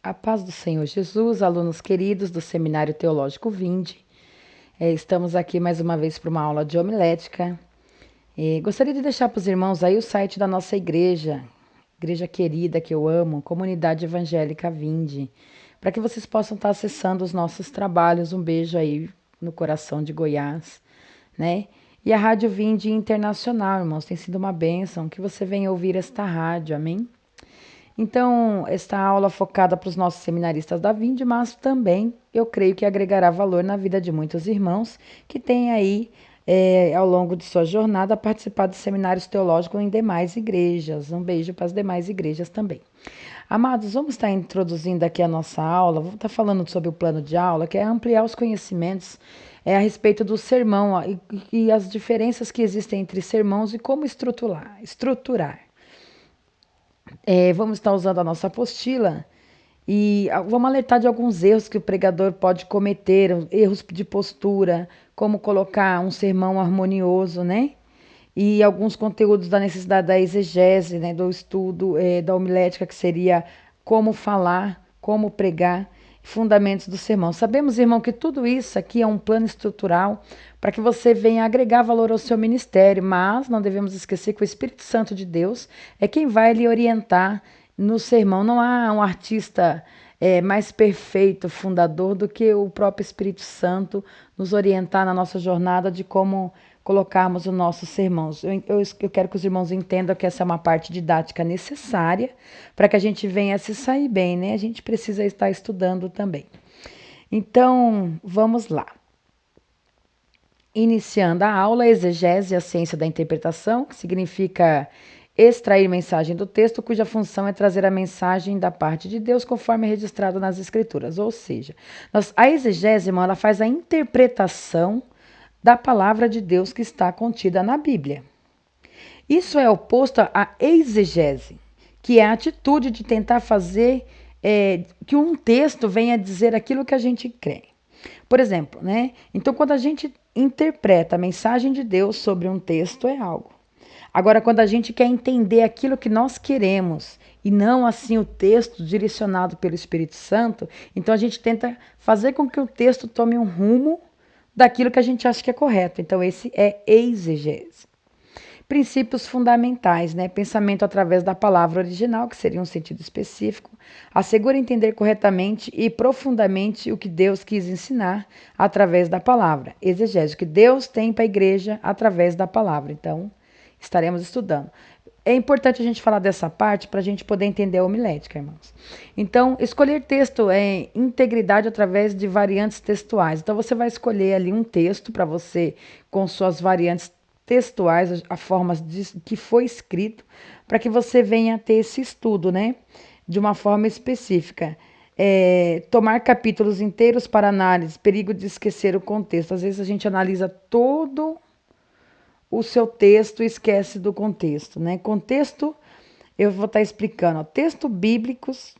A paz do Senhor Jesus, alunos queridos do Seminário Teológico Vinde. Estamos aqui mais uma vez para uma aula de homilética. Gostaria de deixar para os irmãos aí o site da nossa igreja querida que eu amo, Comunidade Evangélica Vinde, para que vocês possam estar acessando os nossos trabalhos. Um beijo aí no coração de Goiás, né? E a Rádio Vinde Internacional, irmãos, tem sido uma bênção que você venha ouvir esta rádio, amém? Então, esta aula focada para os nossos seminaristas da Vinde, mas também eu creio que agregará valor na vida de muitos irmãos que têm aí, ao longo de sua jornada, participado de seminários teológicos em demais igrejas. Um beijo para as demais igrejas também. Amados, vamos estar introduzindo aqui a nossa aula, vamos estar falando sobre o plano de aula, que é ampliar os conhecimentos a respeito do sermão e as diferenças que existem entre sermãos e como estruturar. Vamos estar usando a nossa apostila e vamos alertar de alguns erros que o pregador pode cometer, erros de postura, como colocar um sermão harmonioso, né? E alguns conteúdos da necessidade da exegese, né? Do estudo da homilética, que seria como falar, como pregar, fundamentos do sermão. Sabemos, irmão, que tudo isso aqui é um plano estrutural para que você venha agregar valor ao seu ministério, mas não devemos esquecer que o Espírito Santo de Deus é quem vai lhe orientar no sermão. Não há um artista mais perfeito, fundador, do que o próprio Espírito Santo nos orientar na nossa jornada de como colocarmos os nossos sermãos. Eu quero que os irmãos entendam que essa é uma parte didática necessária para que a gente venha se sair bem, né? A gente precisa estar estudando também. Então, vamos lá. Iniciando a aula, exegese, a ciência da interpretação, que significa extrair mensagem do texto, cuja função é trazer a mensagem da parte de Deus conforme é registrado nas Escrituras. Ou seja, a exegese, irmão, ela faz a interpretação da palavra de Deus que está contida na Bíblia. Isso é oposto à exegese, que é a atitude de tentar fazer que um texto venha dizer aquilo que a gente crê. Por exemplo, né? Então, quando a gente interpreta a mensagem de Deus sobre um texto, é algo. Agora, quando a gente quer entender aquilo que nós queremos e não assim o texto direcionado pelo Espírito Santo, então a gente tenta fazer com que o texto tome um rumo daquilo que a gente acha que é correto. Então, esse é exegese. Princípios fundamentais, né? Pensamento através da palavra original, que seria um sentido específico. Assegura entender corretamente e profundamente o que Deus quis ensinar através da palavra. Exegese, o que Deus tem para a igreja através da palavra. Então, estaremos estudando. É importante a gente falar dessa parte para a gente poder entender a homilética, irmãos. Então, escolher texto é integridade através de variantes textuais. Então, você vai escolher ali um texto para você, com suas variantes textuais, a forma que foi escrito, para que você venha ter esse estudo, né? De uma forma específica. Tomar capítulos inteiros para análise, perigo de esquecer o contexto. Às vezes a gente analisa todo o seu texto e esquece do contexto, né? Contexto, eu vou estar explicando. Textos bíblicos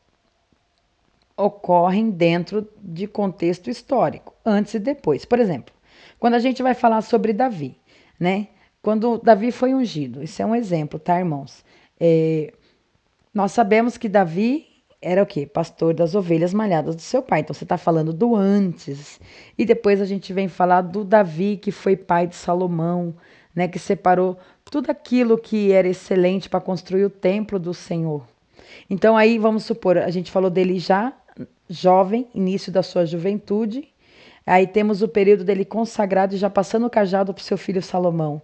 ocorrem dentro de contexto histórico, antes e depois. Por exemplo, quando a gente vai falar sobre Davi, né? Quando Davi foi ungido, isso é um exemplo, tá, irmãos? Nós sabemos que Davi era o quê? Pastor das ovelhas malhadas do seu pai. Então, você está falando do antes. E depois a gente vem falar do Davi, que foi pai de Salomão, né, que separou tudo aquilo que era excelente para construir o templo do Senhor. Então, aí, vamos supor, a gente falou dele já jovem, início da sua juventude. Aí temos o período dele consagrado e já passando o cajado para o seu filho Salomão.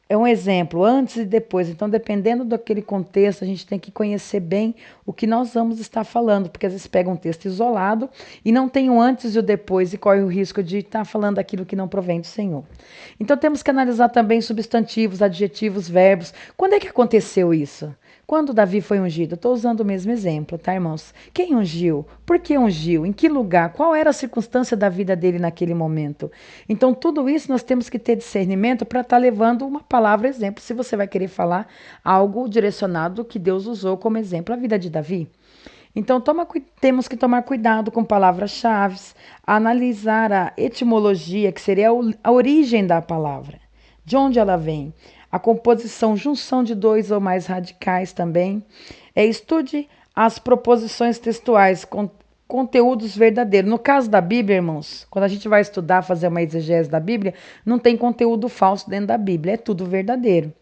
É um exemplo, antes e depois. Então, dependendo daquele contexto, a gente tem que conhecer bem o que nós vamos estar falando, porque às vezes pega um texto isolado e não tem o antes e o depois e corre o risco de estar falando aquilo que não provém do Senhor. Então, temos que analisar também substantivos, adjetivos, verbos. Quando é que aconteceu isso? Quando Davi foi ungido? Estou usando o mesmo exemplo, tá, irmãos? Quem ungiu? Por que ungiu? Em que lugar? Qual era a circunstância da vida dele naquele momento? Então, tudo isso nós temos que ter discernimento para estar levando uma palavra exemplo, se você vai querer falar algo direcionado que Deus usou como exemplo a vida de Davi. Então, temos que tomar cuidado com palavras-chave, analisar a etimologia, que seria a origem da palavra, de onde ela vem. A composição, junção de dois ou mais radicais também. Estude as proposições textuais, conteúdos verdadeiros. No caso da Bíblia, irmãos, quando a gente vai estudar, fazer uma exegese da Bíblia, não tem conteúdo falso dentro da Bíblia, é tudo verdadeiro,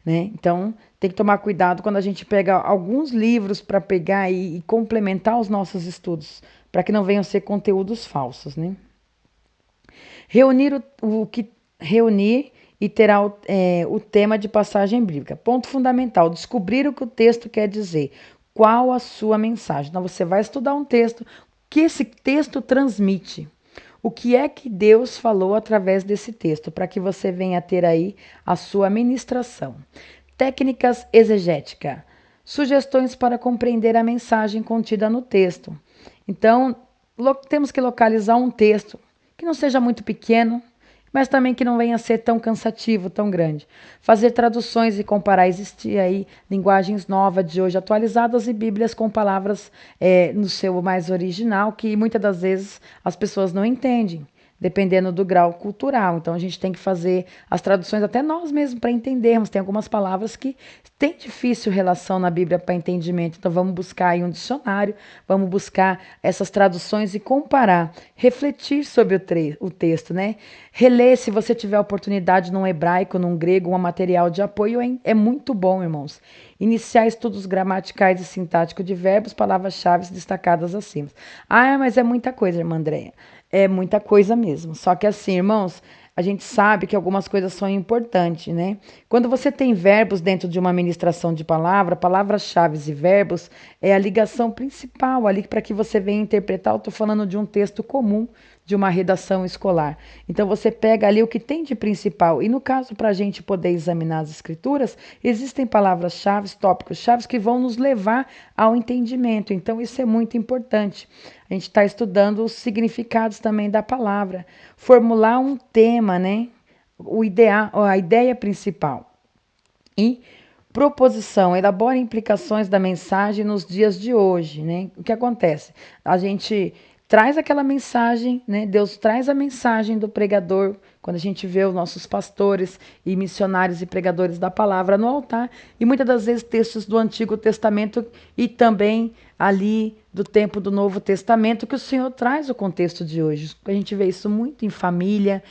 né? Então, tem que tomar cuidado quando a gente pega alguns livros para pegar e complementar os nossos estudos, para que não venham ser conteúdos falsos, né? Reunir e terá o tema de passagem bíblica. Ponto fundamental: descobrir o que o texto quer dizer. Qual a sua mensagem? Então, você vai estudar um texto, o que esse texto transmite. O que é que Deus falou através desse texto, para que você venha ter aí a sua ministração. Técnicas exegéticas. Sugestões para compreender a mensagem contida no texto. Então, temos que localizar um texto que não seja muito pequeno, mas também que não venha a ser tão cansativo, tão grande. Fazer traduções e comparar. Existir aí linguagens novas de hoje atualizadas e bíblias com palavras no seu mais original, que muitas das vezes as pessoas não entendem, dependendo do grau cultural. Então, a gente tem que fazer as traduções até nós mesmos para entendermos. Tem algumas palavras que têm difícil relação na Bíblia para entendimento. Então, vamos buscar aí um dicionário, vamos buscar essas traduções e comparar, refletir sobre o texto, né? Reler, se você tiver oportunidade, num hebraico, num grego, um material de apoio, é muito bom, irmãos. Iniciar estudos gramaticais e sintáticos de verbos, palavras-chave destacadas acima. Ah, mas é muita coisa, irmã Andréia. É muita coisa mesmo. Só que assim, irmãos, a gente sabe que algumas coisas são importantes, né? Quando você tem verbos dentro de uma ministração de palavra, palavras-chave e verbos é a ligação principal ali para que você venha interpretar. Eu estou falando de um texto comum, de uma redação escolar. Então, você pega ali o que tem de principal. E no caso, para a gente poder examinar as escrituras, existem palavras-chave, tópicos-chave que vão nos levar ao entendimento. Então, isso é muito importante. A gente está estudando os significados também da palavra. Formular um tema, né? A ideia principal. E proposição, elabora implicações da mensagem nos dias de hoje, né? O que acontece? A gente traz aquela mensagem, né? Deus traz a mensagem do pregador, quando a gente vê os nossos pastores e missionários e pregadores da palavra no altar, e muitas das vezes textos do Antigo Testamento e também ali do tempo do Novo Testamento, que o Senhor traz o contexto de hoje. A gente vê isso muito em família,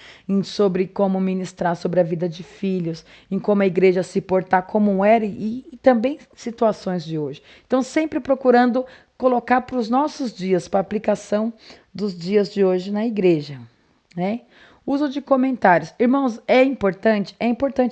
sobre como ministrar sobre a vida de filhos, em como a igreja se portar como era e também situações de hoje. Então, sempre procurando colocar para os nossos dias, para a aplicação dos dias de hoje na igreja, né? Uso de comentários. Irmãos, é importante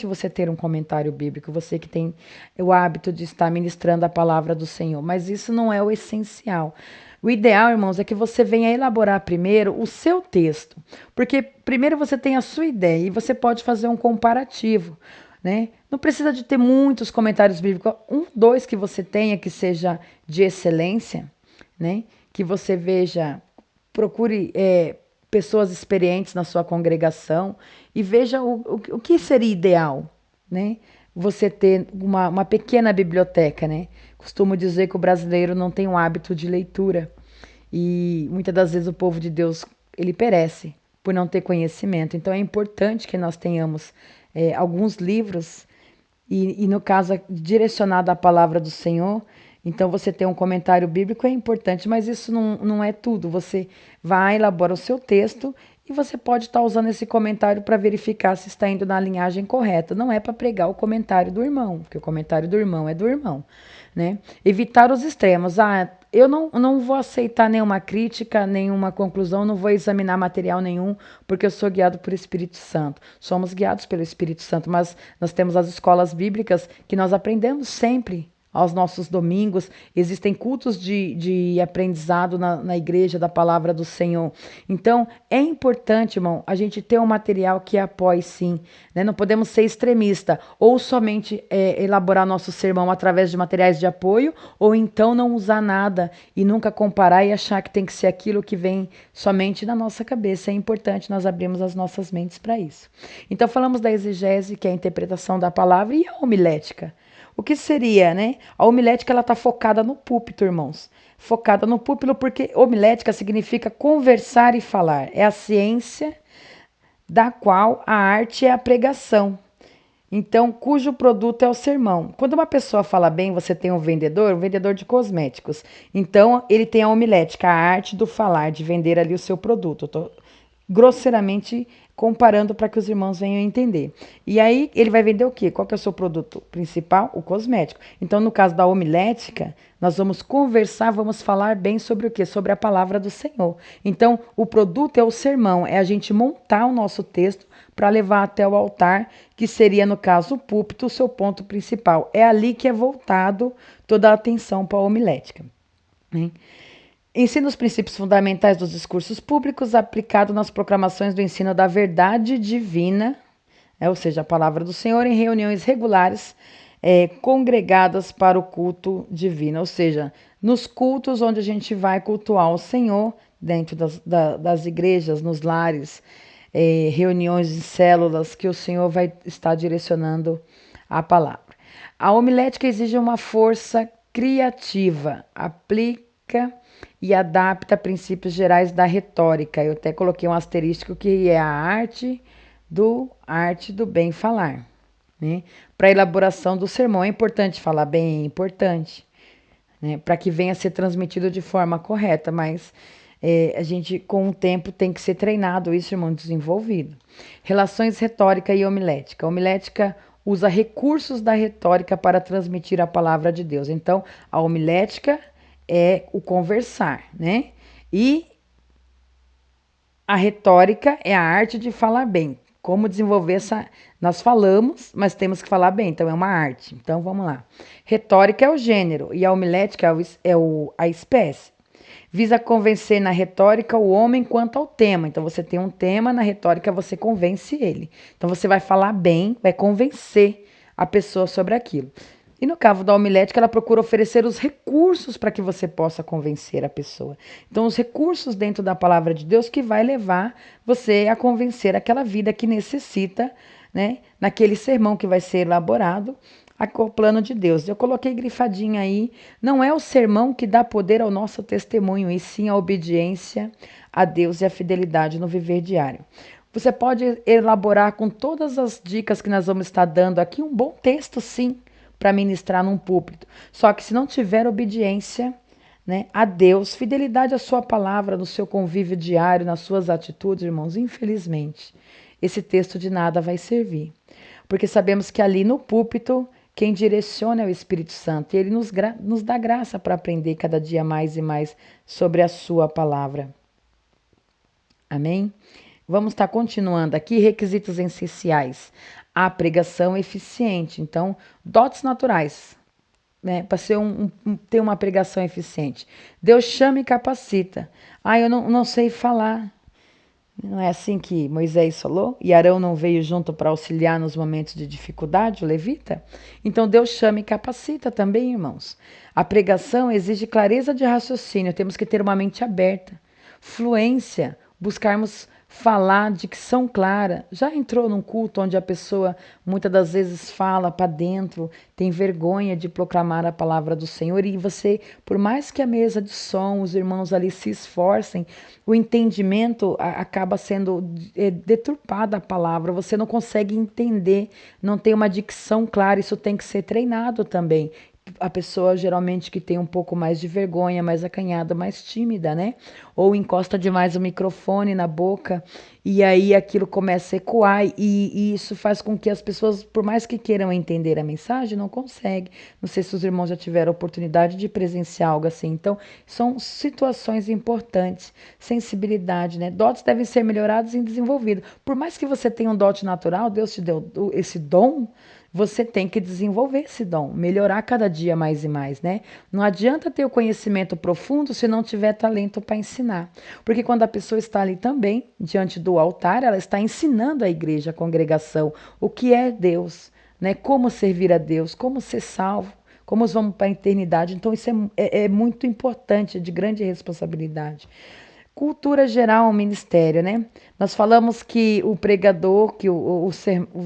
você ter um comentário bíblico, você que tem o hábito de estar ministrando a palavra do Senhor, mas isso não é o essencial. O ideal, irmãos, é que você venha elaborar primeiro o seu texto, porque primeiro você tem a sua ideia e você pode fazer um comparativo, né? Não precisa de ter muitos comentários bíblicos, dois que você tenha que seja de excelência, né? Que você veja, procure pessoas experientes na sua congregação e veja o que seria ideal, né? Você ter uma pequena biblioteca, né? Costumo dizer que o brasileiro não tem um hábito de leitura e muitas das vezes o povo de Deus ele perece por não ter conhecimento. Então é importante que nós tenhamos alguns livros e no caso direcionado à palavra do Senhor. Então, você ter um comentário bíblico é importante, mas isso não é tudo. Você vai elaborar o seu texto e você pode estar usando esse comentário para verificar se está indo na linhagem correta. Não é para pregar o comentário do irmão, porque o comentário do irmão é do irmão, né? Evitar os extremos. Eu não vou aceitar nenhuma crítica, nenhuma conclusão, não vou examinar material nenhum, porque eu sou guiado por Espírito Santo. Somos guiados pelo Espírito Santo, mas nós temos as escolas bíblicas que nós aprendemos sempre aos nossos domingos, existem cultos de aprendizado na igreja da palavra do Senhor. Então, é importante, irmão, a gente ter um material que apoie sim, né? Não podemos ser extremista, ou somente elaborar nosso sermão através de materiais de apoio, ou então não usar nada e nunca comparar e achar que tem que ser aquilo que vem somente na nossa cabeça. É importante nós abrirmos as nossas mentes para isso. Então, falamos da exegese, que é a interpretação da palavra, e a homilética. O que seria, né? A homilética, ela está focada no púlpito, irmãos. Focada no púlpito porque homilética significa conversar e falar. É a ciência da qual a arte é a pregação. Então, cujo produto é o sermão. Quando uma pessoa fala bem, você tem um vendedor de cosméticos. Então, ele tem a homilética, a arte do falar, de vender ali o seu produto. Eu tô grosseiramente comparando para que os irmãos venham entender. E aí, ele vai vender o quê? Qual que é o seu produto principal? O cosmético. Então, no caso da homilética, nós vamos conversar, vamos falar bem sobre o quê? Sobre a palavra do Senhor. Então, o produto é o sermão, é a gente montar o nosso texto para levar até o altar, que seria, no caso, o púlpito, o seu ponto principal. É ali que é voltado toda a atenção para a homilética. Né? Ensina os princípios fundamentais dos discursos públicos aplicado nas proclamações do ensino da verdade divina, ou seja, a palavra do Senhor, em reuniões regulares, congregadas para o culto divino, ou seja, nos cultos onde a gente vai cultuar o Senhor, dentro das igrejas, nos lares, reuniões em células, que o Senhor vai estar direcionando a palavra. A homilética exige uma força criativa, aplica e adapta princípios gerais da retórica. Eu até coloquei um asterístico que é a arte do bem falar. Né? Para a elaboração do sermão é importante falar bem, é importante, né? Para que venha a ser transmitido de forma correta, mas a gente, com o tempo, tem que ser treinado isso, irmão, desenvolvido. Relações retórica e homilética. A homilética usa recursos da retórica para transmitir a palavra de Deus. Então, a homilética é o conversar, né? E a retórica é a arte de falar bem. Como desenvolver essa. Nós falamos, mas temos que falar bem, então é uma arte. Então vamos lá. Retórica é o gênero e a homilética a espécie. Visa convencer na retórica o homem quanto ao tema. Então você tem um tema, na retórica você convence ele. Então você vai falar bem, vai convencer a pessoa sobre aquilo. E no caso da homilética, ela procura oferecer os recursos para que você possa convencer a pessoa. Então, os recursos dentro da palavra de Deus que vai levar você a convencer aquela vida que necessita, né, naquele sermão que vai ser elaborado, o plano de Deus. Eu coloquei grifadinho aí, não é o sermão que dá poder ao nosso testemunho, e sim a obediência a Deus e a fidelidade no viver diário. Você pode elaborar com todas as dicas que nós vamos estar dando aqui um bom texto, sim, para ministrar num púlpito. Só que se não tiver obediência, né, a Deus, fidelidade à sua palavra, no seu convívio diário, nas suas atitudes, irmãos, infelizmente, esse texto de nada vai servir. Porque sabemos que ali no púlpito, quem direciona é o Espírito Santo. E ele nos dá graça para aprender cada dia mais e mais sobre a sua palavra. Amém? Vamos estar continuando aqui, requisitos essenciais. A pregação eficiente. Então, dotes naturais, né, para ter uma pregação eficiente. Deus chama e capacita. Eu não sei falar. Não é assim que Moisés falou? E Arão não veio junto para auxiliar nos momentos de dificuldade, o levita? Então Deus chama e capacita também, irmãos. A pregação exige clareza de raciocínio, temos que ter uma mente aberta, fluência, buscarmos falar, dicção clara. Já entrou num culto onde a pessoa muitas das vezes fala para dentro, tem vergonha de proclamar a palavra do Senhor, e você, por mais que a mesa de som, os irmãos ali se esforcem, o entendimento acaba sendo deturpada a palavra, você não consegue entender, não tem uma dicção clara, isso tem que ser treinado também. A pessoa geralmente que tem um pouco mais de vergonha, mais acanhada, mais tímida, né? Ou encosta demais o microfone na boca e aí aquilo começa a ecoar e isso faz com que as pessoas, por mais que queiram entender a mensagem, não conseguem. Não sei se os irmãos já tiveram a oportunidade de presenciar algo assim. Então, são situações importantes. Sensibilidade, né? Dotes devem ser melhorados e desenvolvidos. Por mais que você tenha um dote natural, Deus te deu esse dom, você tem que desenvolver esse dom, melhorar cada dia mais e mais, né? Não adianta ter o conhecimento profundo se não tiver talento para ensinar. Porque quando a pessoa está ali também, diante do altar, ela está ensinando a igreja, a congregação, o que é Deus, né? Como servir a Deus, como ser salvo, como vamos para a eternidade. Então, isso é muito importante, é de grande responsabilidade. Cultura geral, ministério, né? Nós falamos que o pregador, que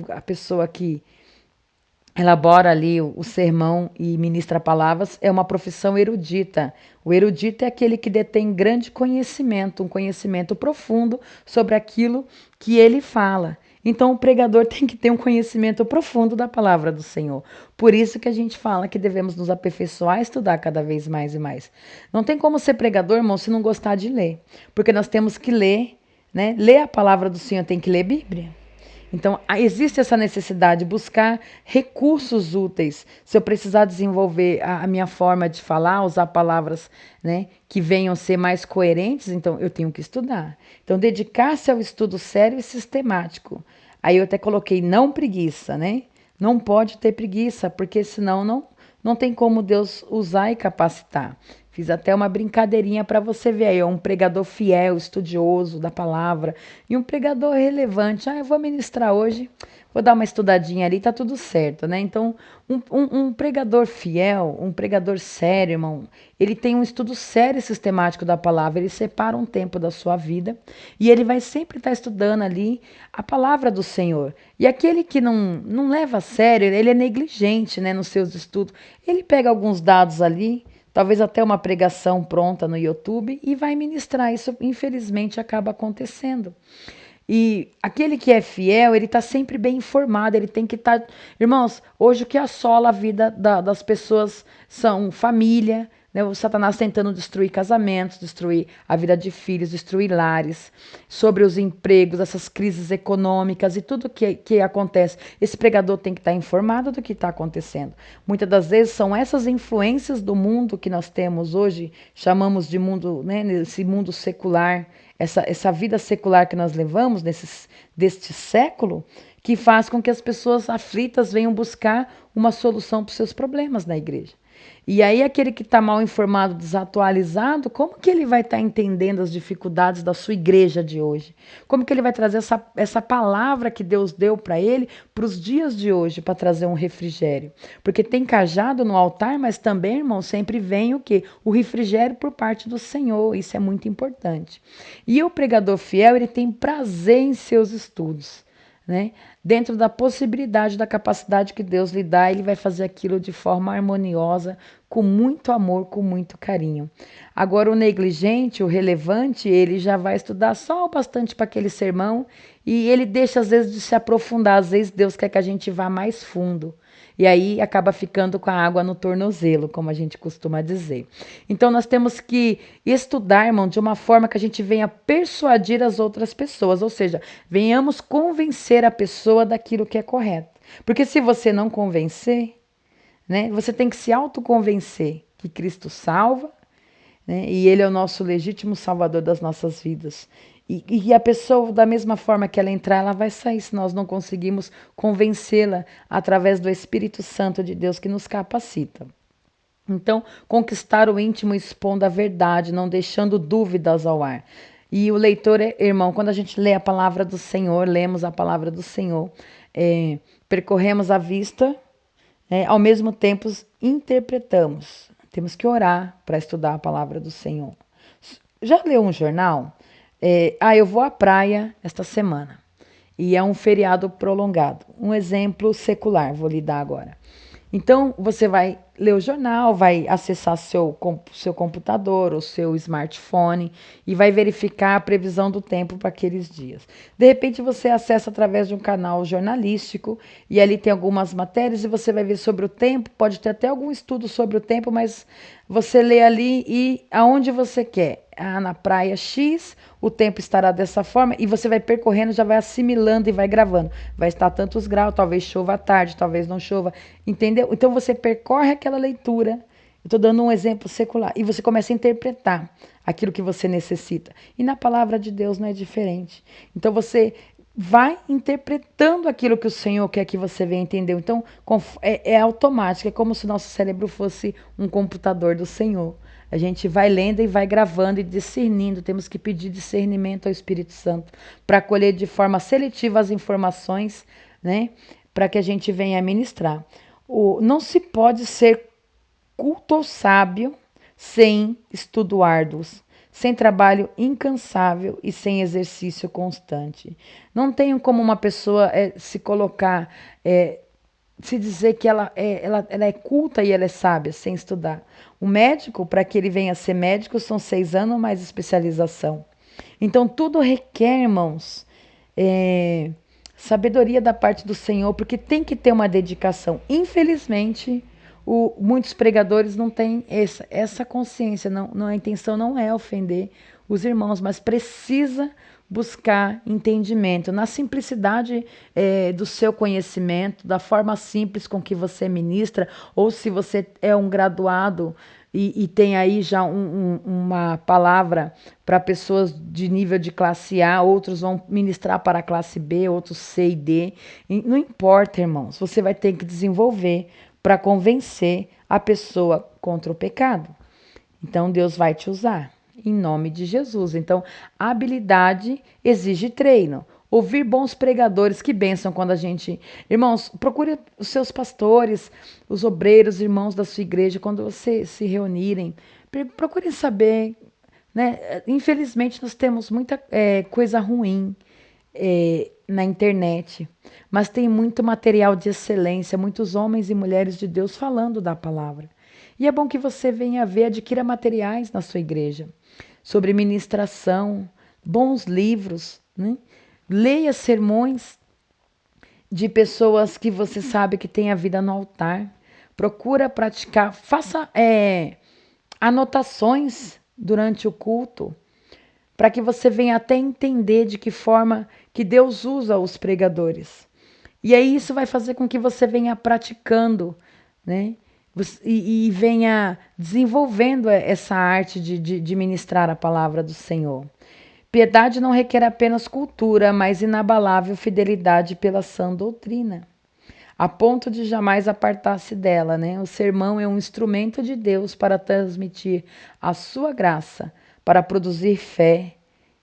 a pessoa que elabora ali o sermão e ministra palavras, é uma profissão erudita. O erudito é aquele que detém grande conhecimento, um conhecimento profundo sobre aquilo que ele fala. Então o pregador tem que ter um conhecimento profundo da palavra do Senhor. Por isso que a gente fala que devemos nos aperfeiçoar e estudar cada vez mais e mais. Não tem como ser pregador, irmão, se não gostar de ler. Porque nós temos que ler, né? Ler a palavra do Senhor, tem que ler Bíblia. Então, existe essa necessidade de buscar recursos úteis. Se eu precisar desenvolver a minha forma de falar, usar palavras, né, que venham ser mais coerentes, então eu tenho que estudar. Então, dedicar-se ao estudo sério e sistemático. Aí eu até coloquei não preguiça, né? Não pode ter preguiça, porque senão não tem como Deus usar e capacitar. Fiz até uma brincadeirinha para você ver aí, um pregador fiel, estudioso da palavra e um pregador relevante. Eu vou ministrar hoje, vou dar uma estudadinha ali, tá tudo certo, né? Então, um pregador fiel, um pregador sério, irmão, ele tem um estudo sério e sistemático da palavra, ele separa um tempo da sua vida e ele vai sempre estar estudando ali a palavra do Senhor. E aquele que não leva a sério, ele é negligente, né, nos seus estudos. Ele pega alguns dados ali, talvez até uma pregação pronta no YouTube e vai ministrar. Isso, infelizmente, acaba acontecendo. E aquele que é fiel, ele está sempre bem informado, ele tem que estar. Irmãos, hoje o que assola a vida das pessoas são família, né? O Satanás tentando destruir casamentos, destruir a vida de filhos, destruir lares, sobre os empregos, essas crises econômicas e tudo que acontece. Esse pregador tem que estar informado do que está acontecendo. Muitas das vezes são essas influências do mundo que nós temos hoje, chamamos de mundo, né? Esse mundo secular, essa vida secular que nós levamos deste século, que faz com que as pessoas aflitas venham buscar uma solução para os seus problemas na igreja. E aí aquele que está mal informado, desatualizado, como que ele vai estar entendendo as dificuldades da sua igreja de hoje? Como que ele vai trazer essa palavra que Deus deu para ele para os dias de hoje, para trazer um refrigério? Porque tem cajado no altar, mas também, irmão, sempre vem o quê? O refrigério por parte do Senhor, isso é muito importante. E o pregador fiel, ele tem prazer em seus estudos, né? Dentro da possibilidade, da capacidade que Deus lhe dá, ele vai fazer aquilo de forma harmoniosa, com muito amor, com muito carinho. Agora, o negligente, o relevante, ele já vai estudar só o bastante para aquele sermão e ele deixa, às vezes, de se aprofundar. Às vezes, Deus quer que a gente vá mais fundo. E aí acaba ficando com a água no tornozelo, como a gente costuma dizer. Então nós temos que estudar, irmão, de uma forma que a gente venha persuadir as outras pessoas, ou seja, venhamos convencer a pessoa daquilo que é correto. Porque se você não convencer, né, você tem que se autoconvencer que Cristo salva, né, e Ele é o nosso legítimo salvador das nossas vidas. E a pessoa, da mesma forma que ela entrar, ela vai sair, se nós não conseguimos convencê-la através do Espírito Santo de Deus que nos capacita. Então, conquistar o íntimo expondo a verdade, não deixando dúvidas ao ar. E o leitor, irmão, quando a gente lê a palavra do Senhor, lemos a palavra do Senhor, percorremos a vista, ao mesmo tempo interpretamos. Temos que orar para estudar a palavra do Senhor. Já leu um jornal? Eu vou à praia esta semana e é um feriado prolongado. Um exemplo secular, vou lhe dar agora. Então, você vai ler o jornal, vai acessar seu computador ou seu smartphone e vai verificar a previsão do tempo para aqueles dias. De repente, você acessa através de um canal jornalístico e ali tem algumas matérias e você vai ver sobre o tempo, pode ter até algum estudo sobre o tempo, mas você lê ali e aonde você quer. Na praia X, o tempo estará dessa forma e você vai percorrendo, já vai assimilando e vai gravando. Vai estar tantos graus, talvez chova à tarde, talvez não chova, entendeu? Então você percorre aquela leitura, eu estou dando um exemplo secular, e você começa a interpretar aquilo que você necessita. E na palavra de Deus não é diferente. Então você vai interpretando aquilo que o Senhor quer que você venha entender. Então é automático, é como se o nosso cérebro fosse um computador do Senhor. A gente vai lendo e vai gravando e discernindo. Temos que pedir discernimento ao Espírito Santo para colher de forma seletiva as informações, né? Para que a gente venha ministrar. Não se pode ser culto ou sábio sem estudo árduo, sem trabalho incansável e sem exercício constante. Não tem como uma pessoa se colocar, se dizer que ela é culta e ela é sábia sem estudar. O médico, para que ele venha a ser médico, são 6 anos mais especialização. Então, tudo requer, irmãos, sabedoria da parte do Senhor, porque tem que ter uma dedicação. Infelizmente, muitos pregadores não têm essa consciência, a intenção não é ofender os irmãos, mas precisa buscar entendimento na simplicidade do seu conhecimento, da forma simples com que você ministra, ou se você é um graduado e tem aí já uma palavra para pessoas de nível de classe A, outros vão ministrar para a classe B, outros C e D. Não importa, irmãos, você vai ter que desenvolver para convencer a pessoa contra o pecado. Então, Deus vai te usar, em nome de Jesus. Então, a habilidade exige treino. Ouvir bons pregadores, que bênção quando a gente... Irmãos, procure os seus pastores, os obreiros, irmãos da sua igreja, quando vocês se reunirem, procurem saber, né? Infelizmente, nós temos muita coisa ruim na internet, mas tem muito material de excelência, muitos homens e mulheres de Deus falando da palavra. E é bom que você venha ver, adquira materiais na sua igreja, sobre ministração, bons livros, né? Leia sermões de pessoas que você sabe que tem a vida no altar. Procura praticar, faça anotações durante o culto, para que você venha até entender de que forma que Deus usa os pregadores. E aí isso vai fazer com que você venha praticando, né? E venha desenvolvendo essa arte de ministrar a palavra do Senhor. Piedade não requer apenas cultura, mas inabalável fidelidade pela sã doutrina, a ponto de jamais apartar-se dela, né? O sermão é um instrumento de Deus para transmitir a sua graça, para produzir fé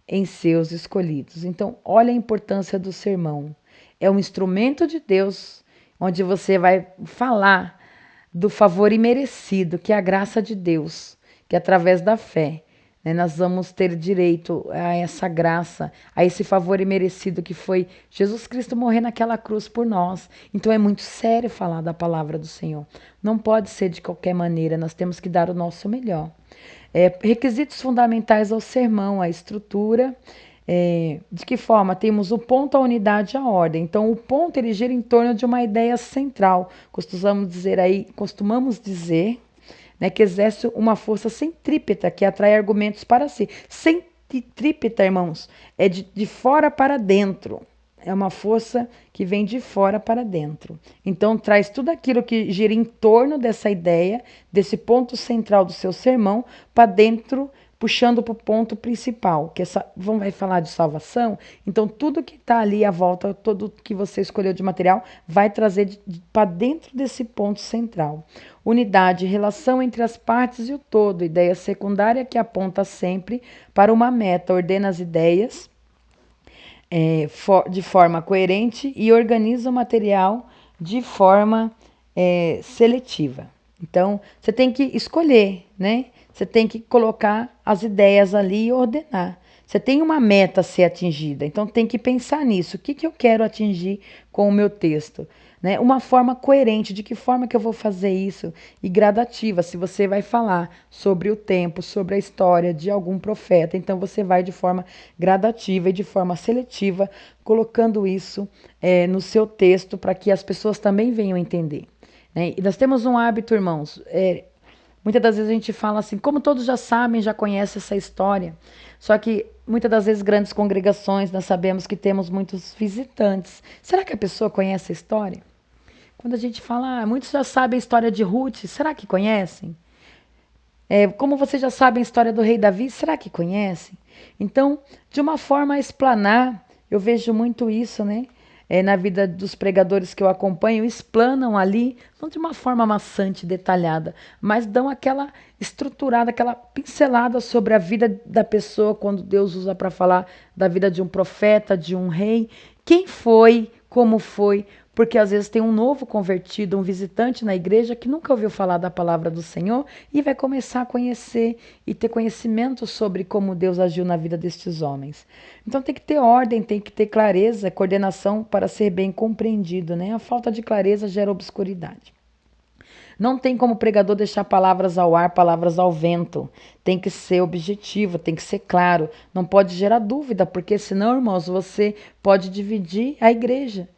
em seus escolhidos. Então, olha a importância do sermão. É um instrumento de Deus, onde você vai falar do favor imerecido, que é a graça de Deus, que através da fé, né, nós vamos ter direito a essa graça, a esse favor imerecido que foi Jesus Cristo morrer naquela cruz por nós. Então é muito sério falar da palavra do Senhor. Não pode ser de qualquer maneira, nós temos que dar o nosso melhor. Requisitos fundamentais ao sermão, a estrutura. De que forma? Temos o ponto, a unidade e a ordem. Então, o ponto ele gira em torno de uma ideia central. Costumamos dizer, né, que exerce uma força centrípeta que atrai argumentos para si. Centrípeta, irmãos, é de fora para dentro. É uma força que vem de fora para dentro. Então, traz tudo aquilo que gira em torno dessa ideia, desse ponto central do seu sermão, para dentro, puxando para o ponto principal, que vai falar de salvação. Então, tudo que está ali à volta, tudo que você escolheu de material, vai trazer para dentro desse ponto central. Unidade, relação entre as partes e o todo, ideia secundária que aponta sempre para uma meta, ordena as ideias de forma coerente e organiza o material de forma seletiva. Então, você tem que escolher, né? Você tem que colocar as ideias ali e ordenar. Você tem uma meta a ser atingida, então tem que pensar nisso. O que eu quero atingir com o meu texto? Né? Uma forma coerente, de que forma que eu vou fazer isso? E gradativa, se você vai falar sobre o tempo, sobre a história de algum profeta, então você vai de forma gradativa e de forma seletiva, colocando isso no seu texto para que as pessoas também venham entender. Né? E nós temos um hábito, irmãos, muitas das vezes a gente fala assim, como todos já sabem, já conhecem essa história, só que muitas das vezes grandes congregações, nós sabemos que temos muitos visitantes. Será que a pessoa conhece a história? Quando a gente fala, muitos já sabem a história de Ruth, será que conhecem? Como vocês já sabem a história do rei Davi, será que conhecem? Então, de uma forma a explanar, eu vejo muito isso, né? Na vida dos pregadores que eu acompanho, explanam ali, não de uma forma maçante, detalhada, mas dão aquela estruturada, aquela pincelada sobre a vida da pessoa, quando Deus usa para falar da vida de um profeta, de um rei, quem foi, como foi, porque às vezes tem um novo convertido, um visitante na igreja que nunca ouviu falar da palavra do Senhor e vai começar a conhecer e ter conhecimento sobre como Deus agiu na vida destes homens. Então tem que ter ordem, tem que ter clareza, coordenação para ser bem compreendido, né? A falta de clareza gera obscuridade. Não tem como o pregador deixar palavras ao ar, palavras ao vento. Tem que ser objetivo, tem que ser claro. Não pode gerar dúvida, porque senão, irmãos, você pode dividir a igreja.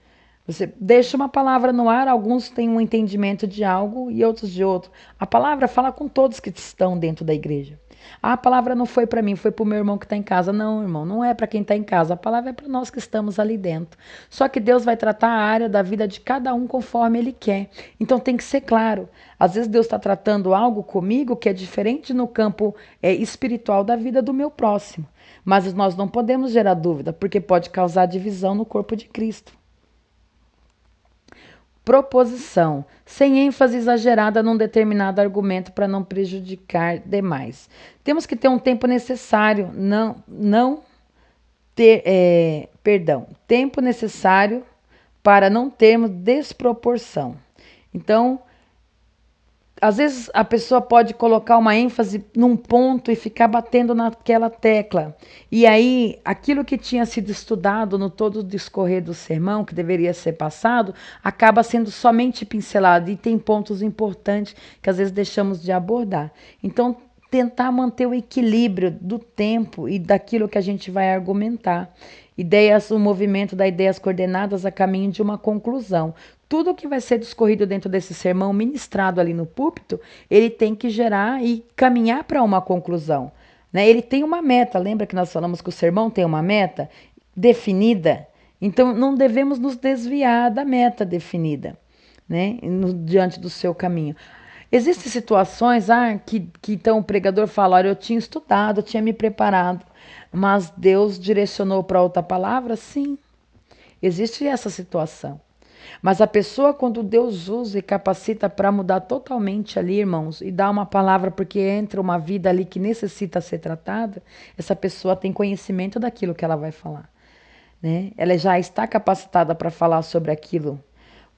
Você deixa uma palavra no ar, alguns têm um entendimento de algo e outros de outro. A palavra fala com todos que estão dentro da igreja. A palavra não foi para mim, foi para o meu irmão que está em casa. Não, irmão, não é para quem está em casa. A palavra é para nós que estamos ali dentro. Só que Deus vai tratar a área da vida de cada um conforme Ele quer. Então tem que ser claro. Às vezes Deus está tratando algo comigo que é diferente no campo espiritual da vida do meu próximo. Mas nós não podemos gerar dúvida, porque pode causar divisão no corpo de Cristo. Proposição, sem ênfase exagerada num determinado argumento para não prejudicar demais. Temos que ter um tempo necessário, tempo necessário para não termos desproporção. Então, às vezes a pessoa pode colocar uma ênfase num ponto e ficar batendo naquela tecla. E aí, aquilo que tinha sido estudado no todo o discorrer do sermão, que deveria ser passado, acaba sendo somente pincelado. E tem pontos importantes que às vezes deixamos de abordar. Então, tentar manter o equilíbrio do tempo e daquilo que a gente vai argumentar. O movimento das ideias coordenadas a caminho de uma conclusão. Tudo que vai ser discorrido dentro desse sermão ministrado ali no púlpito, ele tem que gerar e caminhar para uma conclusão. Né? Ele tem uma meta, lembra que nós falamos que o sermão tem uma meta definida? Então, não devemos nos desviar da meta definida, né? Diante do seu caminho. Existem situações que então o pregador fala, olha, eu tinha estudado, eu tinha me preparado, mas Deus direcionou para outra palavra? Sim, existe essa situação. Mas a pessoa, quando Deus usa e capacita para mudar totalmente ali, irmãos, e dá uma palavra porque entra uma vida ali que necessita ser tratada, essa pessoa tem conhecimento daquilo que ela vai falar. Né? Ela já está capacitada para falar sobre aquilo.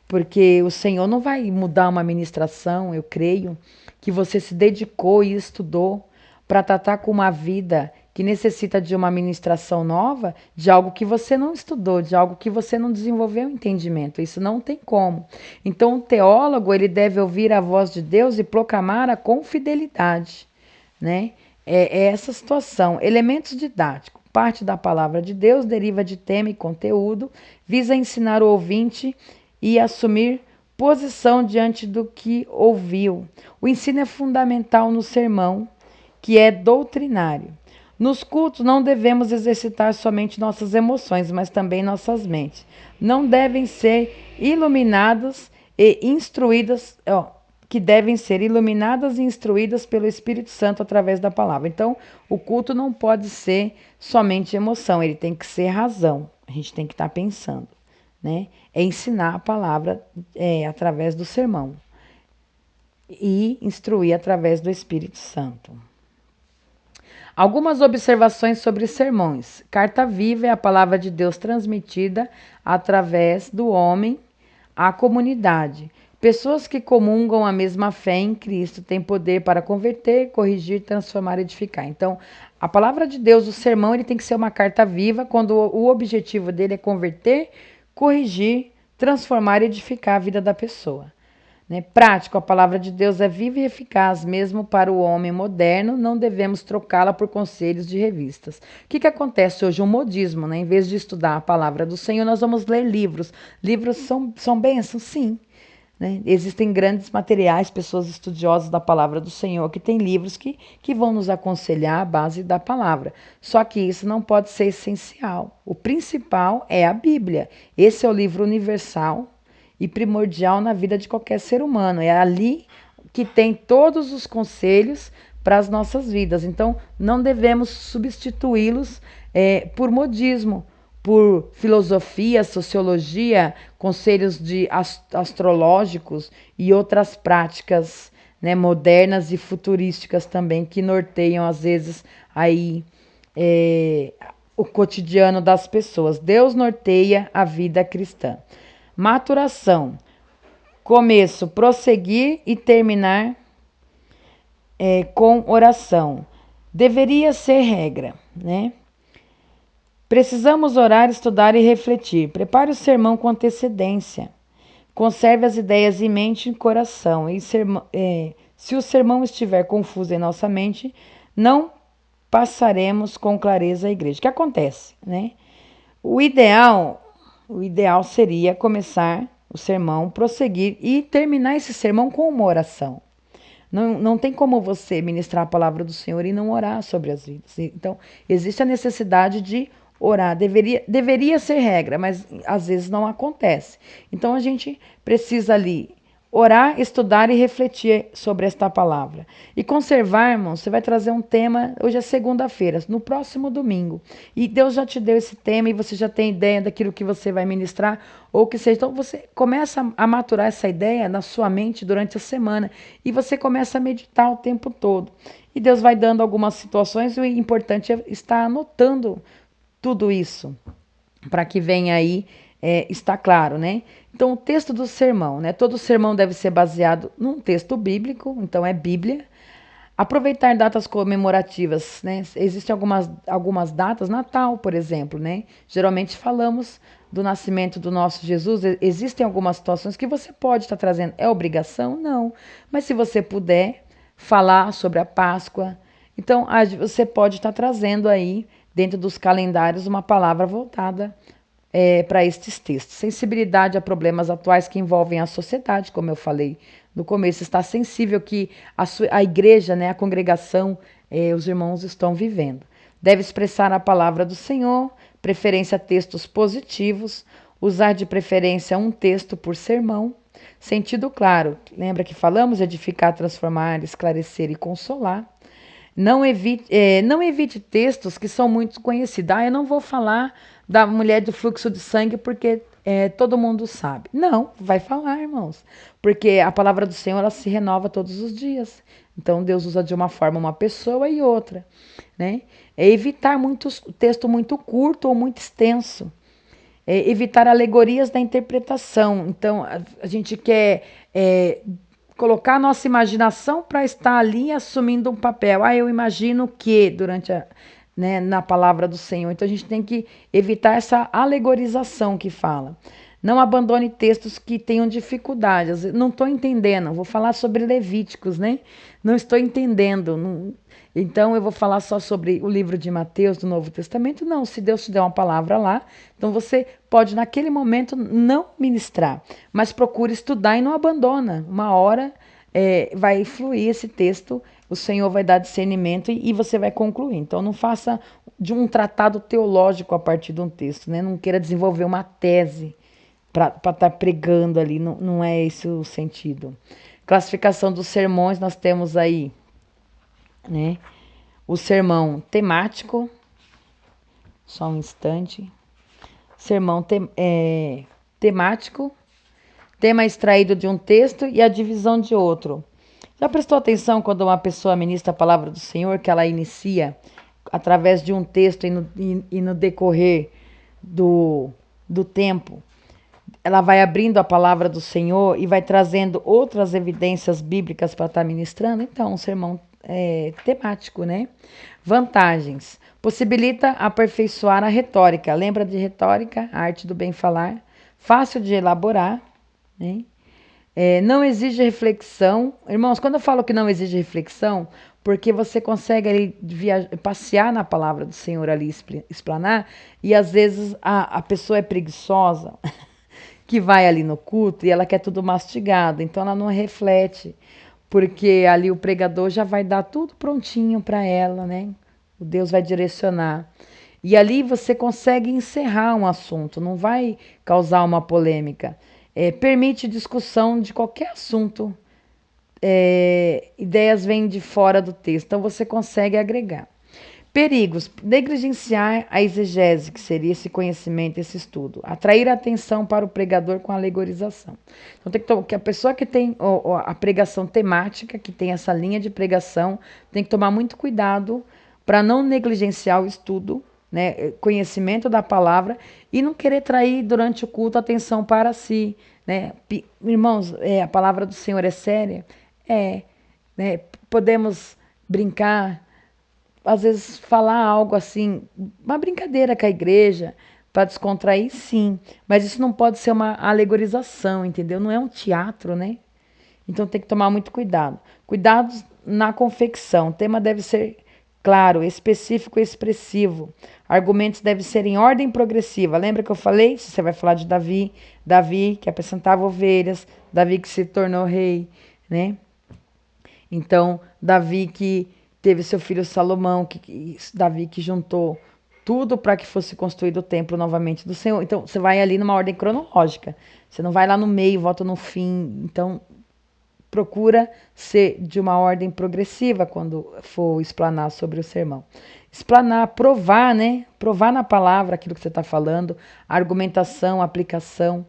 Porque o Senhor não vai mudar uma ministração, eu creio, que você se dedicou e estudou para tratar com uma vida que necessita de uma ministração nova, de algo que você não estudou, de algo que você não desenvolveu entendimento. Isso não tem como. Então, o teólogo, ele deve ouvir a voz de Deus e proclamar-a com fidelidade, né? É essa situação. Elementos didáticos. Parte da palavra de Deus deriva de tema e conteúdo, visa ensinar o ouvinte e assumir posição diante do que ouviu. O ensino é fundamental no sermão, que é doutrinário. Nos cultos não devemos exercitar somente nossas emoções, mas também nossas mentes. Não devem ser iluminadas e instruídas, que devem ser iluminadas e instruídas pelo Espírito Santo através da palavra. Então, o culto não pode ser somente emoção, ele tem que ser razão. A gente tem que estar pensando, né? É ensinar a palavra através do sermão e instruir através do Espírito Santo. Algumas observações sobre sermões. Carta viva é a palavra de Deus transmitida através do homem à comunidade. Pessoas que comungam a mesma fé em Cristo têm poder para converter, corrigir, transformar e edificar. Então, a palavra de Deus, o sermão, ele tem que ser uma carta viva quando o objetivo dele é converter, corrigir, transformar e edificar a vida da pessoa. Né? Prático, a palavra de Deus é viva e eficaz, mesmo para o homem moderno, não devemos trocá-la por conselhos de revistas. O que acontece hoje? Um modismo, né? Em vez de estudar a palavra do Senhor, nós vamos ler livros. Livros são bênçãos, sim. Né? Existem grandes materiais, pessoas estudiosas da palavra do Senhor, que têm livros que vão nos aconselhar à base da palavra. Só que isso não pode ser essencial. O principal é a Bíblia. Esse é o livro universal e primordial na vida de qualquer ser humano. É ali que tem todos os conselhos para as nossas vidas. Então, não devemos substituí-los por modismo, por filosofia, sociologia, conselhos astrológicos e outras práticas, né, modernas e futurísticas também, que norteiam, às vezes, aí, o cotidiano das pessoas. Deus norteia a vida cristã. Maturação, começo, prosseguir e terminar com oração. Deveria ser regra, né? Precisamos orar, estudar e refletir. Prepare o sermão com antecedência. Conserve as ideias em mente e coração. E se o sermão estiver confuso em nossa mente, não passaremos com clareza a igreja. O que acontece, né? O ideal, o ideal seria começar o sermão, prosseguir e terminar esse sermão com uma oração. Não tem como você ministrar a palavra do Senhor e não orar sobre as vidas. Então, existe a necessidade de orar. Deveria ser regra, mas às vezes não acontece. Então, a gente precisa ali orar, estudar e refletir sobre esta palavra. E conservar, irmão, você vai trazer um tema, hoje é segunda-feira, no próximo domingo. E Deus já te deu esse tema e você já tem ideia daquilo que você vai ministrar, ou que seja. Então você começa a maturar essa ideia na sua mente durante a semana e você começa a meditar o tempo todo. E Deus vai dando algumas situações e o importante é estar anotando tudo isso para que venha aí está claro, né? Então, o texto do sermão, né? Todo sermão deve ser baseado num texto bíblico, então é Bíblia. Aproveitar datas comemorativas, né? Existem algumas datas, Natal, por exemplo, né? Geralmente falamos do nascimento do nosso Jesus. Existem algumas situações que você pode estar trazendo. É obrigação? Não. Mas se você puder falar sobre a Páscoa, então você pode estar trazendo aí, dentro dos calendários, uma palavra voltada para estes textos. Sensibilidade a problemas atuais que envolvem a sociedade, como eu falei no começo, está sensível que a igreja, né, a congregação, os irmãos estão vivendo. Deve expressar a palavra do Senhor, preferência a textos positivos, usar de preferência um texto por sermão, sentido claro. Lembra que falamos edificar, transformar, esclarecer e consolar. Não evite textos que são muito conhecidos. Eu não vou falar da mulher do fluxo de sangue porque todo mundo sabe. Não, vai falar, irmãos. Porque a palavra do Senhor ela se renova todos os dias. Então Deus usa de uma forma uma pessoa e outra. Né? É evitar texto muito curto ou muito extenso. Evitar alegorias da interpretação. Então a gente quer colocar a nossa imaginação para estar ali assumindo um papel. Eu imagino que na palavra do Senhor. Então a gente tem que evitar essa alegorização que fala. Não abandone textos que tenham dificuldades. Não estou entendendo. Vou falar sobre Levíticos, né? Não estou entendendo. Então eu vou falar só sobre o livro de Mateus do Novo Testamento. Não, se Deus te der uma palavra lá, então você pode naquele momento não ministrar, mas procure estudar e não abandona. Uma hora vai fluir esse texto, o Senhor vai dar discernimento e você vai concluir. Então não faça de um tratado teológico a partir de um texto, né? Não queira desenvolver uma tese para estar pregando ali, não é esse o sentido. Classificação dos sermões, nós temos aí, né? O sermão temático, só um instante. Sermão temático, tema extraído de um texto e a divisão de outro. Já prestou atenção quando uma pessoa ministra a palavra do Senhor, que ela inicia através de um texto e no decorrer do tempo, ela vai abrindo a palavra do Senhor e vai trazendo outras evidências bíblicas para estar ministrando? Então, um sermão temático, né? Vantagens. Possibilita aperfeiçoar a retórica. Lembra de retórica? A arte do bem falar. Fácil de elaborar, né? Não exige reflexão. Irmãos, quando eu falo que não exige reflexão, porque você consegue ali passear na palavra do Senhor ali, explanar, e às vezes a pessoa é preguiçosa, que vai ali no culto e ela quer tudo mastigado, então ela não reflete, porque ali o pregador já vai dar tudo prontinho para ela, né? O Deus vai direcionar. E ali você consegue encerrar um assunto, não vai causar uma polêmica. Permite discussão de qualquer assunto. Ideias vêm de fora do texto, então você consegue agregar. Perigos. Negligenciar a exegese, que seria esse conhecimento, esse estudo. Atrair a atenção para o pregador com alegorização. Então, tem que a pessoa que tem a pregação temática, que tem essa linha de pregação, tem que tomar muito cuidado para não negligenciar o estudo, né, conhecimento da palavra e não querer trair durante o culto a atenção para si. Né? Irmãos, a palavra do Senhor é séria? Né? Podemos brincar, às vezes falar algo assim, uma brincadeira com a igreja, Para descontrair, sim. Mas isso não pode ser uma alegorização, entendeu? Não é um teatro, né? Então tem que tomar muito cuidado. Cuidados na confecção. O tema deve ser claro, específico e expressivo. Argumentos devem ser em ordem progressiva. Lembra que eu falei? Se você vai falar de Davi, Davi que apresentava ovelhas, Davi que se tornou rei, né? Então, Davi que teve seu filho Salomão, Davi que juntou tudo para que fosse construído o templo novamente do Senhor. Então, você vai ali numa ordem cronológica. Você não vai lá no meio, volta no fim. Então, procura ser de uma ordem progressiva quando for explanar sobre o sermão. Explanar, provar, né? Provar na palavra aquilo que você está falando, argumentação, aplicação,